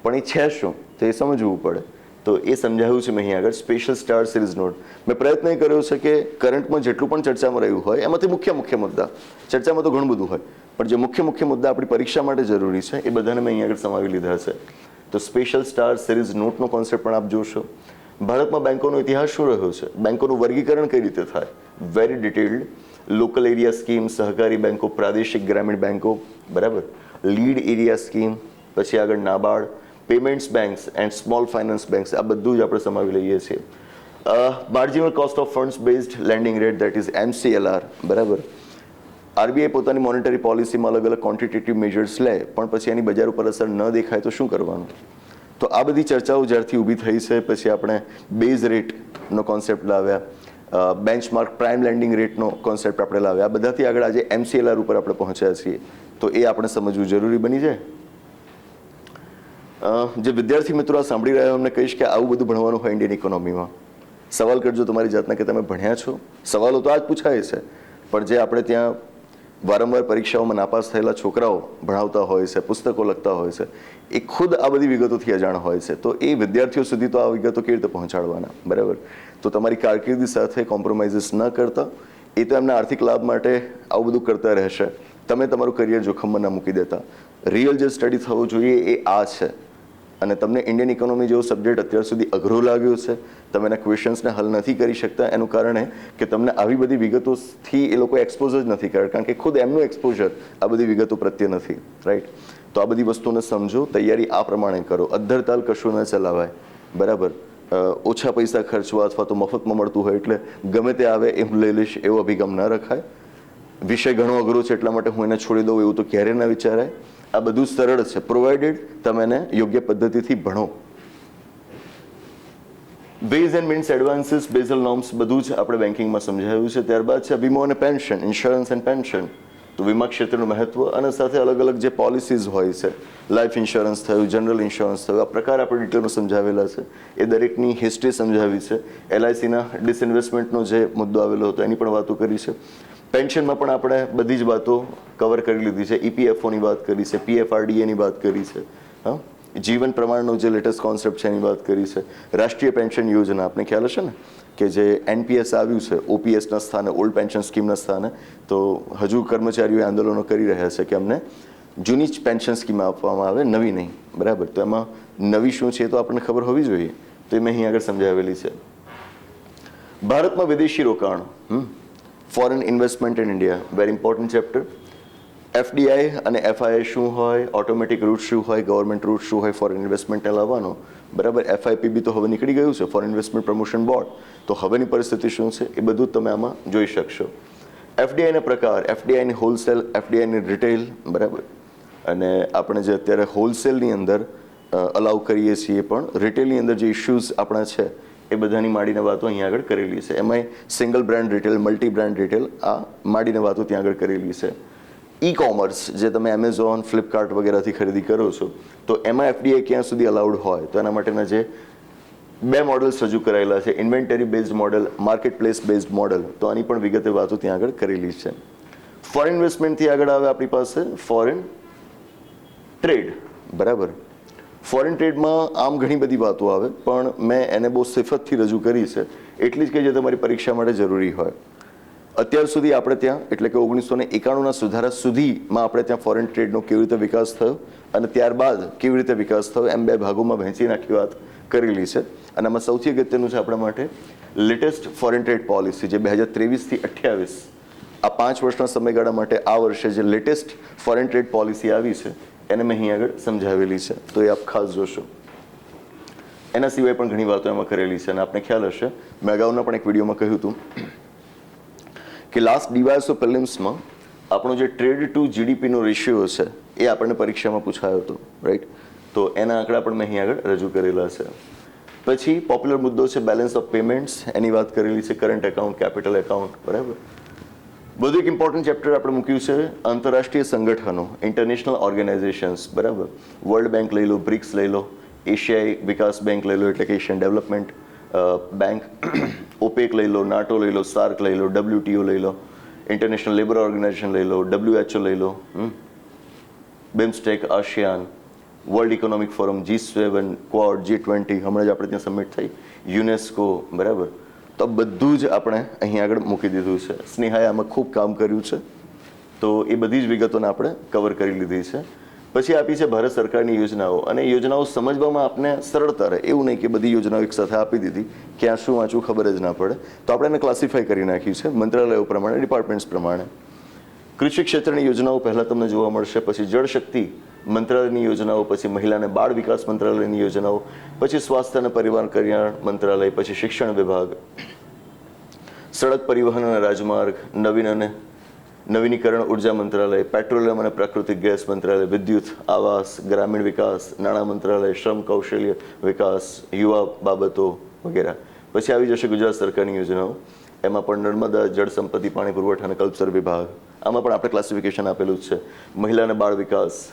પણ એ છે શું તો એ સમજવું પડે. તો એ સમજાવ્યું છે મેં અહીં આગળ, સ્પેશિયલ સ્ટાર સિરીઝ નોટ. મેં પ્રયત્ન એ કર્યો છે કે કરંટમાં જેટલું પણ ચર્ચામાં રહ્યું હોય એમાંથી મુખ્ય મુદ્દા, ચર્ચામાં તો ઘણું બધું હોય, પણ જે મુખ્ય મુદ્દા આપણી પરીક્ષા માટે જરૂરી છે એ બધાને મેં અહીં આગળ સમાવી લીધા છે. તો સ્પેશિયલ સ્ટાર સિરીઝ નોટનો કોન્સેપ્ટ પણ આપ જોશો. ભારતમાં બેંકોનો ઇતિહાસ શું રહ્યો છે, બેંકોનું વર્ગીકરણ કઈ રીતે થાય, very detailed. Local area scheme, સહકારી બેંકો, પ્રાદેશિક ગ્રામીણ બેંકો, બરાબર, લીડ એરિયા સ્કીમ, પછી આગળ NABARD, payments banks and small finance banks, આ બધું જ આપણે સમાવી લઈએ છીએ. Marginal cost of funds based landing rate that is MCLR, બરાબર. RBI પોતાની મોનેટરી પોલિસીમાં અલગ ક્વોન્ટિટેટિવ મેજર્સ લે, પણ પછી એની બજાર ઉપર અસર ન દેખાય તો શું કરવાનું. તો આ બધી ચર્ચાઓ જ્યારથી ઊભી થઈ છે પછી આપણે બેઝ રેટનો કોન્સેપ્ટ લાવ્યા, બેન્ચમાર્ક પ્રાઇમ લેન્ડિંગ રેટનો કોન્સેપ્ટ આપણે લાવ્યા. આ બધાથી આગળ આજે MCLR ઉપર આપણે પહોંચ્યા છીએ, તો એ આપણે સમજવું જરૂરી બની જાય. જે વિદ્યાર્થી મિત્રો આ સાંભળી રહ્યા એમને કહીશ કે આવું બધું ભણવાનું હોય ઇન્ડિયન ઇકોનોમીમાં. સવાલ કરજો તમારી જાતના કે તમે ભણ્યા છો. સવાલો તો આ જ પૂછાય છે, પણ જે આપણે ત્યાં વારંવાર પરીક્ષાઓમાં નાપાસ થયેલા છોકરાઓ ભણાવતા હોય છે, પુસ્તકો લખતા હોય છે, એ ખુદ આ બધી વિગતોથી અજાણ હોય છે. તો એ વિદ્યાર્થીઓ સુધી તો આ વિગતો કેવી રીતે પહોંચાડવાના, બરાબર. તો તમારી કારકિર્દી સાથે કોમ્પ્રોમાઇઝીસ ન કરતા, એ તો એમના આર્થિક લાભ માટે આવું બધું કરતા રહેશે, તમે તમારું કરિયર જોખમમાં ના મૂકી દેતા. રિયલ જે સ્ટડી થવું જોઈએ એ આ છે. અને તમને ઇન્ડિયન ઇકોનોમી જેવો સબ્જેક્ટ અત્યાર સુધી અઘરો લાગ્યો છે, તમે એના ક્વેશ્ચન્સને હલ નથી કરી શકતા, એનું કારણ કે તમને આવી બધી વિગતોથી એ લોકો એક્સપોઝ જ નથી કરતા, કારણ કે ખુદ એમનું એક્સપોઝર આ બધી વિગતો પ્રત્યે નથી, રાઈટ. તો આ બધી વસ્તુને સમજો, તૈયારી આ પ્રમાણે કરો. અધ્ધરતાલ કશું ન ચલાવાય, બરાબર. ઓછા પૈસા ખર્ચવા અથવા તો મફતમાં મળતું હોય એટલે ગમે તે આવે એમ લઈ લઈશ એવો અભિગમ ન રખાય. વિષય ઘણો અઘરો છે એટલા માટે હું એને છોડી દઉં એવું તો ક્યારે ના વિચારાય. આ બધું સરળ છે, પ્રોવાઇડેડ તમે એને યોગ્ય પદ્ધતિથી ભણો. Ways and means advances, Basel norms બધું જ આપણે બેન્કિંગમાં સમજાવ્યું છે. ત્યારબાદ છે વીમો અને પેન્શન, ઇન્સ્યોરન્સ એન્ડ પેન્શન. તો વીમા ક્ષેત્રનું મહત્વ અને સાથે અલગ જે પોલિસીઝ હોય છે, લાઈફ ઇન્સ્યોરન્સ થયું, જનરલ ઇન્સ્યોરન્સ થયું, આ પ્રકાર આપણે ડિટેલમાં સમજાવેલા છે. એ દરેકની હિસ્ટ્રી સમજાવી છે. LICના ડિસઇન્વેસ્ટમેન્ટનો જે મુદ્દો આવેલો હતો એની પણ વાતો કરી છે. પેન્શનમાં પણ આપણે બધી જ વાતો કવર કરી લીધી છે. EPFOની વાત કરી છે, PFRDAની વાત કરી છે, હા, જીવન પ્રમાણનો જે લેટેસ્ટ કોન્સેપ્ટ છે એની વાત કરી છે. રાષ્ટ્રીય પેન્શન યોજના આપને ખ્યાલ હશે ને કે જે NPS આવ્યું છે OPSના સ્થાને, ઓલ્ડ પેન્શન સ્કીમના સ્થાને. તો હજુ કર્મચારીઓ આંદોલનો કરી રહ્યા છે કે અમને જૂની જ પેન્શન સ્કીમ આપવામાં આવે, નવી નહીં, બરાબર. તો એમાં નવી શું છે એ તો આપણને ખબર હોવી જોઈએ, તો એ મેં અહીં આગળ સમજાવેલી છે. ભારતમાં વિદેશી રોકાણ, foreign investment in India, very important chapter. FDI અને FII શું હોય, ઓટોમેટિક રૂટ શું હોય, ગવર્મેન્ટ રૂટ શું હોય ફોરેન ઇન્વેસ્ટમેન્ટને લાવવાનો, બરાબર. FIPB તો હવે નીકળી ગયું છે, ફોરેન ઇન્વેસ્ટમેન્ટ પ્રમોશન બોર્ડ. તો હવેની પરિસ્થિતિ શું છે એ બધું તમે આમાં જોઈ શકશો. એફડીઆઈના પ્રકાર, એફડીઆઈની હોલસેલ, એફડીઆઈની રિટેલ, બરાબર. અને આપણે જે અત્યારે હોલસેલની અંદર અલાઉ કરીએ છીએ, પણ રિટેલની અંદર જે ઇશ્યુઝ આપણા છે એ બધાની માંડીને વાતો અહીંયા આગળ કરેલી છે. એમાંય single brand retail, multi brand retail, આ માંડીને વાતો ત્યાં આગળ કરેલી છે. ઈ કોમર્સ જે તમે એમેઝોન, ફ્લિપકાર્ટ વગેરેથી ખરીદી કરો છો, તો એમાં એફડીઆઈ ક્યાં સુધી અલાઉડ હોય, તો એના માટેના જે 2 મોડલ્સ રજૂ કરાયેલા છે, inventory based model, market place based model, તો આની પણ વિગતે વાતો ત્યાં આગળ કરેલી છે. ફોરેન ઇન્વેસ્ટમેન્ટથી આગળ આવે આપણી પાસે ફોરેન ટ્રેડ, બરાબર. ફોરેન ટ્રેડમાં આમ ઘણી બધી વાતો આવે, પણ મેં એને બહુ સિફતથી રજૂ કરી છે, એટલી જ કે જે તમારી પરીક્ષા માટે જરૂરી હોય. અત્યાર સુધી આપણે ત્યાં, એટલે કે 1991ના સુધારા સુધીમાં આપણે ત્યાં ફોરેન ટ્રેડનો કેવી રીતે વિકાસ થયો અને ત્યારબાદ કેવી રીતે વિકાસ થયો, એમ 2 ભાગોમાં વહેંચીને આખી વાત કરેલી છે. અને આમાં સૌથી અગત્યનું છે આપણા માટે લેટેસ્ટ ફોરેન ટ્રેડ પોલિસી, જે 2023થી 28, આ 5 વર્ષના સમયગાળા માટે આ વર્ષે જે લેટેસ્ટ ફોરેન ટ્રેડ પોલિસી આવી છે એને મેં અહીં આગળ સમજાવેલી છે, તો એ આપ ખાસ જોશો. એના સિવાય પણ ઘણી વાતો એમાં કરેલી છે. અને આપને ખ્યાલ હશે, મેં અગાઉના પણ એક વિડીયોમાં કહ્યું હતું કે લાસ્ટ ડીવાયએસઓ પ્રિલિમ્સમાં આપણો જે ટ્રેડ ટુ જીડીપીનો રેશિયો છે એ આપણને પરીક્ષામાં પૂછાયો હતો, રાઈટ. તો એના આંકડા પણ મેં અહીં આગળ રજૂ કરેલા છે. પછી પોપ્યુલર મુદ્દો છે બેલેન્સ ઓફ પેમેન્ટ્સ, એની વાત કરેલી છે, કરંટ એકાઉન્ટ, કેપિટલ એકાઉન્ટ, બરાબર. બધું એક ઇમ્પોર્ટન્ટ ચેપ્ટર આપણે મૂક્યું છે આંતરરાષ્ટ્રીય સંગઠનો, ઇન્ટરનેશનલ ઓર્ગેનાઇઝેશન્સ, બરાબર. વર્લ્ડ બેંક લઈ લો, બ્રિક્સ લઈ લો, એશિયાઈ વિકાસ બેંક લઈ લો, એટલે કે એશિયન ડેવલપમેન્ટ બેંક, ઓપેક લઈ લો, નાટો લઈ લો, સાર્ક લઈ લો, WTO લઈ લો, ઇન્ટરનેશનલ લેબર ઓર્ગેનાઇઝેશન લઈ લો, WHO લઈ લો, BIMSTEC, ASEAN, World Economic Forum, G7, Quad, G20, હમણાં જ આપણે ત્યાં સમિટ થઈ, યુનેસ્કો, બરાબર. તો બધું જ આપણે અહીં આગળ મૂકી દીધું છે. સ્નેહાએ આમાં ખૂબ કામ કર્યું છે, તો એ બધી જ વિગતોને આપણે કવર કરી લીધી છે. પછી આપી છે ભારત સરકારની યોજનાઓ, અને યોજનાઓ સમજવામાં આપને સરળતા રહે, એવું નહીં કે બધી યોજનાઓ એક સાથે આપી દીધી, ક્યાં શું વાંચવું ખબર જ ના પડે. તો આપણે એને ક્લાસિફાઈ કરી નાખ્યું છે મંત્રાલયો પ્રમાણે, ડિપાર્ટમેન્ટ્સ પ્રમાણે. કૃષિ ક્ષેત્રની યોજનાઓ પહેલાં તમને જોવા મળશે, પછી જળશક્તિ મંત્રાલયની યોજનાઓ, પછી મહિલા અને બાળ વિકાસ મંત્રાલયની યોજનાઓ, પછી સ્વાસ્થ્ય અને પરિવાર કલ્યાણ મંત્રાલય, પછી શિક્ષણ વિભાગ, સડક પરિવહન અને રાજમાર્ગ, નવીન અને નવીનીકરણ ઉર્જા મંત્રાલય, પેટ્રોલિયમ અને પ્રાકૃતિક ગેસ મંત્રાલય, વિદ્યુત, આવાસ, ગ્રામીણ વિકાસ, નાણાં મંત્રાલય, શ્રમ કૌશલ્ય વિકાસ, યુવા બાબતો વગેરે. પછી આવી જશે ગુજરાત સરકારની યોજનાઓ, એમાં પણ નર્મદા, જળ સંપત્તિ, પાણી પુરવઠા અને કલ્પસર વિભાગ, આમાં પણ આપણે ક્લાસિફિકેશન આપેલું જ છે. મહિલા અને બાળ વિકાસ,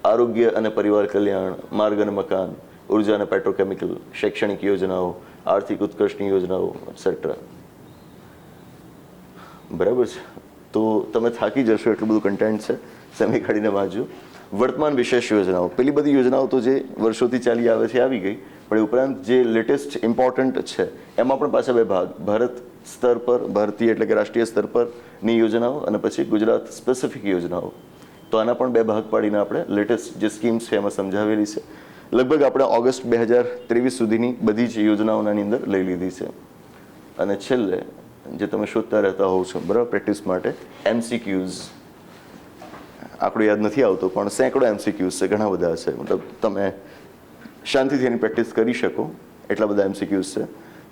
આરોગ્ય અને પરિવાર કલ્યાણ, માર્ગ અને મકાન, ઉર્જા અને પેટ્રોકેમિકલ, શૈક્ષણિક યોજનાઓ, આર્થિક ઉત્કર્ષની યોજનાઓ, એટસેટ્રા. બરાબર છે. તો તમે થાકી જશો, એટલું બધું કન્ટેન્ટ છે, સમય કાઢીને વાંચજો. વર્તમાન વિશેષ યોજનાઓ, પેલી બધી યોજનાઓ તો જે વર્ષોથી ચાલી આવે છે આવી ગઈ, પણ એ ઉપરાંત જે લેટેસ્ટ ઇમ્પોર્ટન્ટ છે એમાં પણ પાછા 2 ભાગ, ભારત સ્તર પર, ભારતીય એટલે કે રાષ્ટ્રીય સ્તર પરની યોજનાઓ, અને પછી ગુજરાત સ્પેસિફિક યોજનાઓ. તો આના પણ 2 ભાગ પાડીને આપણે લેટેસ્ટ જે સ્કીમ્સ છે એમાં સમજાવેલી છે. લગભગ આપણે ઓગસ્ટ 2023 સુધીની બધી જ યોજનાઓની અંદર લઈ લીધી છે. અને છેલ્લે જે તમે શોધતા રહેતા હોવ છો, બરાબર, પ્રેક્ટિસ માટે MCQs, આંકડો યાદ નથી આવતો, પણ સેંકડો MCQs છે, ઘણા બધા છે. મતલબ તમે શાંતિથી એની પ્રેક્ટિસ કરી શકો એટલા બધા MCQs છે.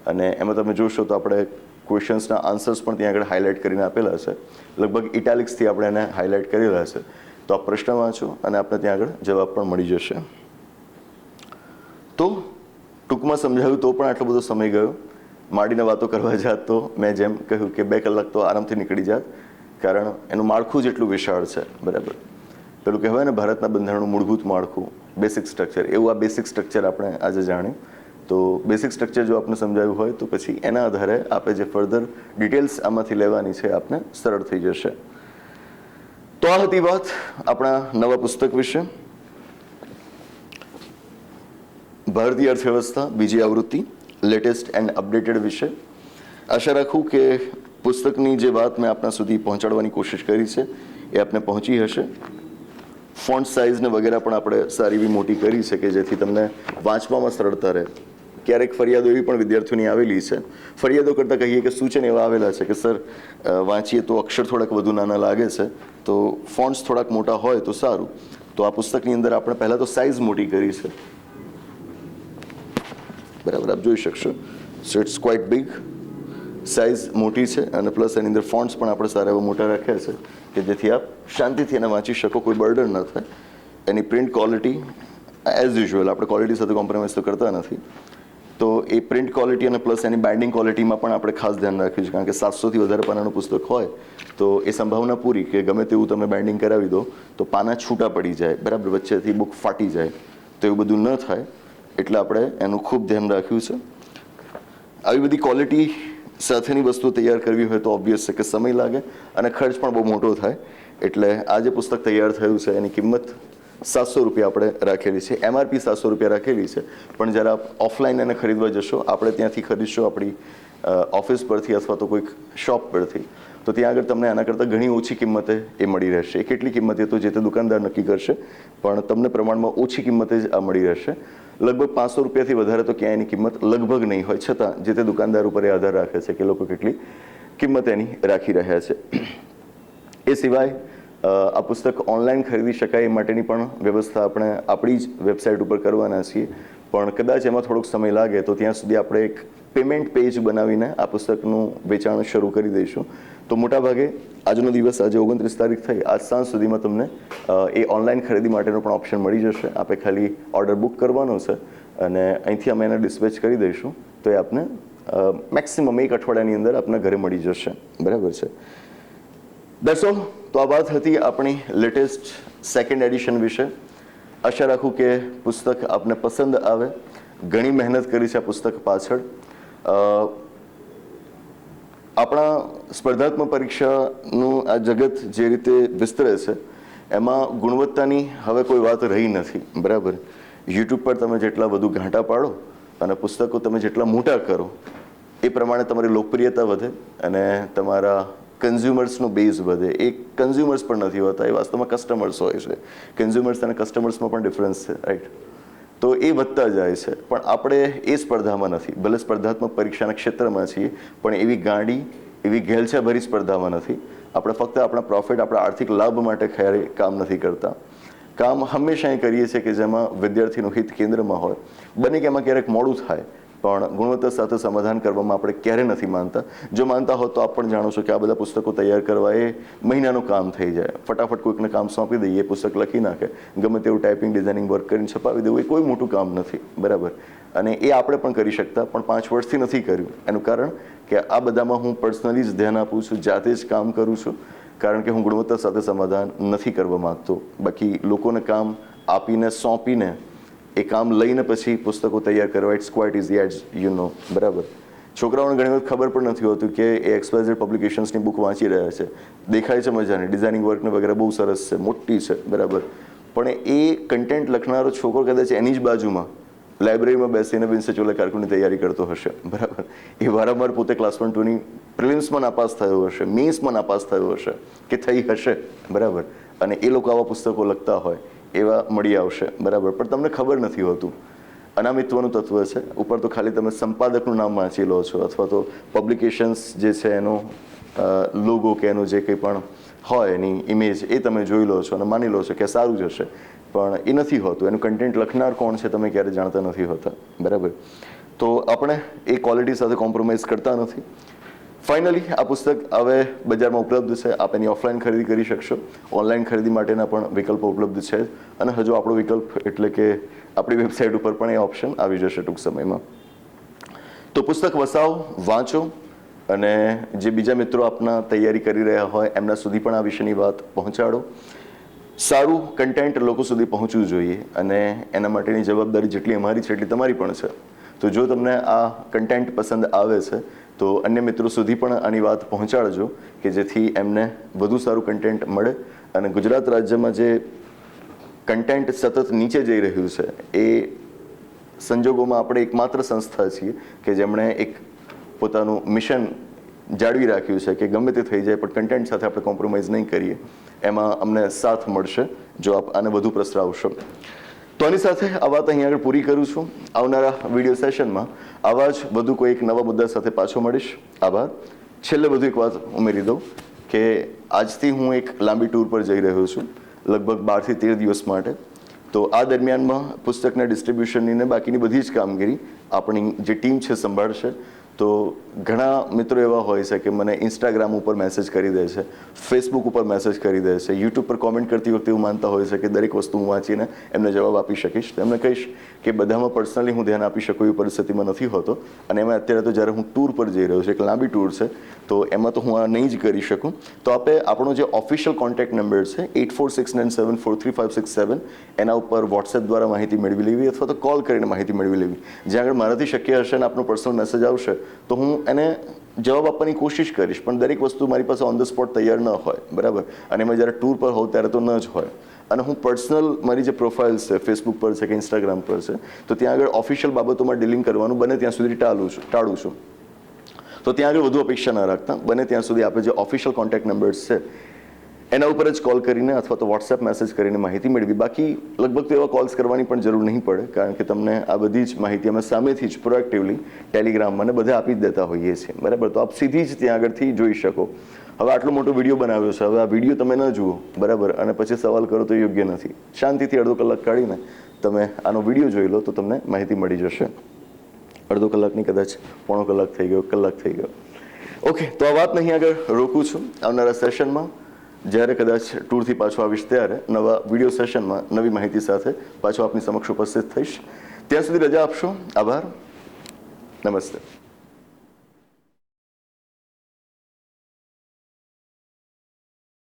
અને એમાં તમે જોશો તો આપણે ક્વેશ્ચન્સના આન્સર્સ પણ ત્યાં આગળ હાઇલાઇટ કરીને આપેલા છે. લગભગ ઇટાલિક્સથી આપણે એને હાઇલાઇટ કરેલા છે. તો આ પ્રશ્ન વાંચો અને આપણે ત્યાં આગળ જવાબ પણ મળી જશે. તો ટૂંકમાં સમજાવ્યું તો પણ આટલો બધો સમય ગયો. માંડીને વાતો કરવા જાત તો મેં જેમ કહ્યું કે 2 કલાક તો આરામથી નીકળી જાત, કારણ એનું માળખું જ એટલું વિશાળ છે, બરાબર. પેલું કહેવાય ને ભારતના બંધારણનું મૂળભૂત માળખું, બેસિક સ્ટ્રક્ચર, એવું આ બેસિક સ્ટ્રક્ચર આપણે આજે જાણ્યું. તો બેસિક સ્ટ્રક્ચર જો આપને સમજાવ્યું હોય તો પછી એના આધારે આપણે જે ફર્ધર ડિટેલ્સ આમાંથી લેવાની છે આપને સરળ થઈ જશે. તો આ હતી વાત આપણા નવા પુસ્તક વિશે, ભારતીય અર્થવ્યવસ્થા બીજી આવૃત્તિ, લેટેસ્ટ એન્ડ અપડેટેડ વિશે. આશા રાખું કે પુસ્તકની જે વાત મેં આપણા સુધી પહોંચાડવાની કોશિશ કરી છે એ આપને પહોંચી હશે. ફોન્ટ સાઇઝને વગેરે પણ આપણે સારી એવી મોટી કરી છે કે જેથી તમને વાંચવામાં સરળતા રહે. ક્યારેક ફરિયાદો એવી પણ વિદ્યાર્થીઓની આવેલી છે, ફરિયાદો કરતાં કહીએ કે સૂચન એવા આવેલા છે કે સર વાંચીએ તો અક્ષર થોડાક વધુ નાના લાગે છે, તો ફોન્ટ્સ થોડાક મોટા હોય તો સારું. તો આ પુસ્તકની અંદર આપણે પહેલાં તો સાઇઝ મોટી કરી છે, બરાબર, આપ જોઈ શકશો. So it's quite big. Size મોટી છે અને પ્લસ એની અંદર ફોન્ટ્સ પણ આપણે સારા એવા મોટા રાખ્યા છે કે જેથી આપ શાંતિથી એને વાંચી શકો, કોઈ બર્ડન ન થાય. એની પ્રિન્ટ ક્વોલિટી એઝ યુઝ્યુઅલ, આપણે ક્વોલિટી સાથે કોમ્પ્રોમાઇઝ તો કરતા નથી. તો એ પ્રિન્ટ ક્વોલિટી અને પ્લસ એની બાઇન્ડિંગ ક્વોલિટીમાં પણ આપણે ખાસ ધ્યાન રાખ્યું છે, કારણ કે 700થી વધારે પાનાનું પુસ્તક હોય તો એ સંભાવના પૂરી કે ગમે તેવું તમે બાઇન્ડિંગ કરાવી દો તો પાના છૂટા પડી જાય, બરાબર, વચ્ચેથી બુક ફાટી જાય. તો એવું બધું ન થાય એટલે આપણે એનું ખૂબ ધ્યાન રાખ્યું છે. આવી બધી ક્વોલિટી સાથેની વસ્તુ તૈયાર કરવી હોય તો ઓબ્વિયસ છે કે સમય લાગે અને ખર્ચ પણ બહુ મોટો થાય. એટલે આ જે પુસ્તક તૈયાર થયું છે એની કિંમત 700 રૂપિયા આપણે રાખેલી છે. MRP 700 રૂપિયા રાખેલી છે, પણ જ્યારે આપ ઓફલાઈન એને ખરીદવા જશો, આપણે ત્યાંથી ખરીદશો આપણી ઓફિસ પરથી અથવા તો કોઈક શોપ પરથી, તો ત્યાં આગળ તમને આના કરતાં ઘણી ઓછી કિંમતે એ મળી રહેશે. એ કેટલી કિંમતે તો જે તે દુકાનદાર નક્કી કરશે, પણ તમને પ્રમાણમાં ઓછી કિંમતે જ આ મળી રહેશે. લગભગ 500 રૂપિયાથી વધારે તો ક્યાંય એની કિંમત લગભગ નહીં હોય, છતાં જે તે દુકાનદાર ઉપર એ આધાર રાખે છે કે લોકો કેટલી કિંમત એની રાખી રહ્યા છે. એ સિવાય આ પુસ્તક ઓનલાઈન ખરીદી શકાય એ માટેની પણ વ્યવસ્થા આપણે આપણી જ વેબસાઇટ ઉપર કરવાના છીએ, પણ કદાચ એમાં થોડોક સમય લાગે તો ત્યાં સુધી આપણે એક પેમેન્ટ પેજ બનાવીને આ પુસ્તકનું વેચાણ શરૂ કરી દઈશું. તો મોટાભાગે આજનો દિવસ, આજે 29 તારીખ થઈ, આજ સાંજ સુધીમાં તમને એ ઓનલાઈન ખરીદી માટેનો પણ ઓપ્શન મળી જશે. આપણે ખાલી ઓર્ડર બુક કરવાનો છે અને અહીંથી અમે એને ડિસ્પેચ કરી દઈશું, તો એ આપને મેક્સિમમ 1 અઠવાડિયાની અંદર આપના ઘરે મળી જશે, બરાબર છે. That's all. તો આ વાત હતી આપણી લેટેસ્ટ સેકન્ડ એડિશન વિશે. આશા રાખું કે પુસ્તક આપને પસંદ આવે. ઘણી મહેનત કરી છે આ પુસ્તક પાછળ. આપણા સ્પર્ધાત્મક પરીક્ષાનું આ જગત જે રીતે વિસ્તરે છે એમાં ગુણવત્તાની હવે કોઈ વાત રહી નથી, બરાબર. યુટ્યુબ પર તમે જેટલા વધુ ઘાંટા પાડો અને પુસ્તકો તમે જેટલા મોટા કરો એ પ્રમાણે તમારી લોકપ્રિયતા વધે અને તમારા કન્ઝ્યુમર્સનો બેઝ વધે. એ કન્ઝ્યુમર્સ પણ નથી હોતા, એ વાસ્તવમાં કસ્ટમર્સ હોય છે. કન્ઝ્યુમર્સ અને કસ્ટમર્સમાં પણ ડિફરન્સ છે, રાઈટ. તો એ વધતા જાય છે, પણ આપણે એ સ્પર્ધામાં નથી. ભલે સ્પર્ધાત્મક પરીક્ષાના ક્ષેત્રમાં છીએ, પણ એવી ગાંડી, એવી ઘેલછાભરી સ્પર્ધામાં નથી. આપણે ફક્ત આપણા પ્રોફિટ, આપણા આર્થિક લાભ માટે ખરે કામ નથી કરતા. કામ હંમેશા એ કરીએ છીએ કે જેમાં વિદ્યાર્થીનું હિત કેન્દ્રમાં હોય. બને કે એમાં ક્યારેક મોડું થાય, પણ ગુણવત્તા સાથે સમાધાન કરવામાં આપણે ક્યારે નથી માનતા. જો માનતા હોત તો આપ પણ જાણો છો કે આ બધા પુસ્તકો તૈયાર કરવા એ મહિનાનું કામ થઈ જાય. ફટાફટ કોઈકને કામ સોંપી દઈએ, પુસ્તક લખી નાખે, ગમે તેવું ટાઈપિંગ ડિઝાઇનિંગ વર્ક કરીને છપાવી દેવું, એ કોઈ મોટું કામ નથી, બરાબર. અને એ આપણે પણ કરી શકતા, પણ 5 વર્ષથી નથી કર્યું. એનું કારણ કે આ બધામાં હું પર્સનલી જ ધ્યાન આપું છું, જાતે જ કામ કરું છું, કારણ કે હું ગુણવત્તા સાથે સમાધાન નથી કરવા માગતો. બાકી લોકોને કામ આપીને, સોંપીને, એ કામ લઈને પછી પુસ્તકો તૈયાર કરવા, it's quite easy, as you know, બરાબર. છોકરાઓને ઘણી વખત ખબર પણ નથી હોતું કે એ XYZ પબ્લિકેશન્સની બુક વાંચી રહ્યા છે. દેખાય છે મજાની, ડિઝાઇનિંગ વર્કને વગેરે બહુ સરસ છે, મોટી છે, બરાબર. પણ એ કન્ટેન્ટ લખનારો છોકરો કદાચ એની જ બાજુમાં લાઇબ્રેરીમાં બેસીને વિન્સેચોલા કારકુનની તૈયારી કરતો હશે, બરાબર. એ વારંવાર પોતે ક્લાસ 1 2ની પ્રિલિમ્સમાં નાપાસ થયો હશે, મેઇન્સમાં નાપાસ થયો હશે કે થઈ હશે, બરાબર. અને એ લોકો આવા પુસ્તકો લખતા હોય એવા મળી આવશે, બરાબર. પણ તમને ખબર નથી હોતું. અનામિત્વનું તત્વ છે. ઉપર તો ખાલી તમે સંપાદકનું નામ વાંચી લો છો અથવા તો પબ્લિકેશન્સ જે છે એનો લોગો કે એનું જે કંઈ પણ હોય એની ઇમેજ એ તમે જોઈ લો છો અને માની લો છો કે સારું જ હશે, પણ એ નથી હોતું. એનું કન્ટેન્ટ લખનાર કોણ છે તમે ક્યારે જાણતા નથી હોતા, બરાબર. તો આપણે એ ક્વોલિટી સાથે કોમ્પ્રોમાઇઝ કરતા નથી. ફાઇનલી આ પુસ્તક હવે બજારમાં ઉપલબ્ધ છે. આપ એની ઓફલાઈન ખરીદી કરી શકશો, ઓનલાઈન ખરીદી માટેના પણ વિકલ્પો ઉપલબ્ધ છે. અને હજુ આપણો વિકલ્પ એટલે કે આપણી વેબસાઇટ ઉપર પણ એ ઓપ્શન આવી જશે ટૂંક સમયમાં. તો પુસ્તક વસાવો, વાંચો અને જે બીજા મિત્રો આપના તૈયારી કરી રહ્યા હોય એમના સુધી પણ આ વિષયની વાત પહોંચાડો. સારું કન્ટેન્ટ લોકો સુધી પહોંચવું જોઈએ અને એના માટેની જવાબદારી જેટલી અમારી છે એટલી તમારી પણ છે. તો જો તમને આ કન્ટેન્ટ પસંદ આવે છે તો અન્ય મિત્રો સુધી પણ આની વાત પહોંચાડજો કે જેથી એમને વધુ સારું કન્ટેન્ટ મળે. અને ગુજરાત રાજ્યમાં જે કન્ટેન્ટ સતત નીચે જઈ રહ્યું છે એ સંજોગોમાં આપણે એકમાત્ર સંસ્થા છીએ કે જેમણે એક પોતાનું મિશન જાળવી રાખ્યું છે કે ગમે તે થઈ જાય પણ કન્ટેન્ટ સાથે આપણે કોમ્પ્રોમાઇઝ નહીં કરીએ. એમાં અમને સાથ મળશે જો આપ આને વધુ પ્રસરાવશો. તો આની સાથે આ વાત અહીં આગળ પૂરી કરું છું. આવનારા વિડીયો સેશનમાં આવા જ વધુ કોઈ એક નવા મુદ્દા સાથે પાછો મળીશ. આભાર. છેલ્લે વધુ એક વાત ઉમેરી દઉં કે આજથી હું એક લાંબી ટૂર પર જઈ રહ્યો છું, લગભગ 12 થી 13 દિવસ માટે. તો આ દરમિયાનમાં પુસ્તકના ડિસ્ટ્રીબ્યુશનની ને બાકીની બધી જ કામગીરી આપણી જે ટીમ છે સંભાળશે. તો ઘણા મિત્રો એવા હોય છે કે મને ઇન્સ્ટાગ્રામ ઉપર મેસેજ કરી દે છે, ફેસબુક ઉપર મેસેજ કરી દે છે, યુટ્યુબ પર કોમેન્ટ કરતી વખતે એવું માનતા હોય છે કે દરેક વસ્તુ હું વાંચીને એમને જવાબ આપી શકીશ. એમને કહીશ કે બધામાં પર્સનલી હું ધ્યાન આપી શકું એવી પરિસ્થિતિમાં નથી હોતો, અને એમાં અત્યારે તો જ્યારે હું ટૂર પર જઈ રહ્યો છું, એક લાંબી ટૂર છે, તો એમાં તો હું આ નહીં જ કરી શકું. તો આપણે આપણો જે ઓફિશિયલ કોન્ટેક્ટ નંબર છે 8469743567 એના ઉપર વોટ્સએપ દ્વારા માહિતી મેળવી લેવી, અથવા તો કોલ કરીને માહિતી મેળવી લેવી. જ્યાં આગળ મારાથી શક્ય હશે અને આપનો પર્સનલ મેસેજ આવશે તો હું એને જવાબ આપવાની કોશિશ કરીશ, પણ દરેક વસ્તુ મારી પાસે ઓન ધ સ્પોટ તૈયાર ન હોય, બરાબર. અને એમાં જ્યારે ટૂર પર હોઉં ત્યારે તો ન જ હોય. અને હું પર્સનલ મારી જે પ્રોફાઇલ છે ફેસબુક પર છે કે ઇન્સ્ટાગ્રામ પર છે, તો ત્યાં આગળ ઓફિશિયલ બાબતોમાં ડીલિંગ કરવાનું બને ત્યાં સુધી ટાળું છું. તો ત્યાં આગળ વધુ અપેક્ષા ન રાખતા, બને ત્યાં સુધી આપણે જે ઓફિશિયલ કોન્ટેક્ટ નંબર્સ છે એના ઉપર જ કોલ કરીને અથવા તો વોટ્સએપ મેસેજ કરીને માહિતી મેળવી. બાકી લગભગ તો એવા કોલ્સ કરવાની પણ જરૂર નહીં પડે, કારણ કે તમને આ બધી જ માહિતી અમે સામેથી જ પ્રોએક્ટિવલી ટેલિગ્રામમાં બધે આપી જ દેતા હોઈએ છીએ, બરાબર. તો આપ સીધી જ ત્યાં આગળથી જોઈ શકો. હવે આટલો મોટો વિડીયો બનાવ્યો છે, હવે આ વિડીયો તમે ન જુઓ, બરાબર, અને પછી સવાલ કરો તો યોગ્ય નથી. શાંતિથી અડધો કલાક કાઢીને તમે આનો વિડીયો જોઈ લો તો તમને માહિતી મળી જશે. અડધો કલાકની કદાચ પોણો કલાક થઈ ગયો, કલાક થઈ ગયો. ઓકે, તો આ વાત નહીં આગળ રોકું છું. આવનારા સેશનમાં જ્યારે કદાચ ટૂરથી પાછો આવીશ ત્યારે નવા વિડીયો સેશનમાં નવી માહિતી સાથે પાછો આપની સમક્ષ ઉપસ્થિત થઈશ. ત્યાં સુધી રજા આપશો. આભાર. નમસ્તે.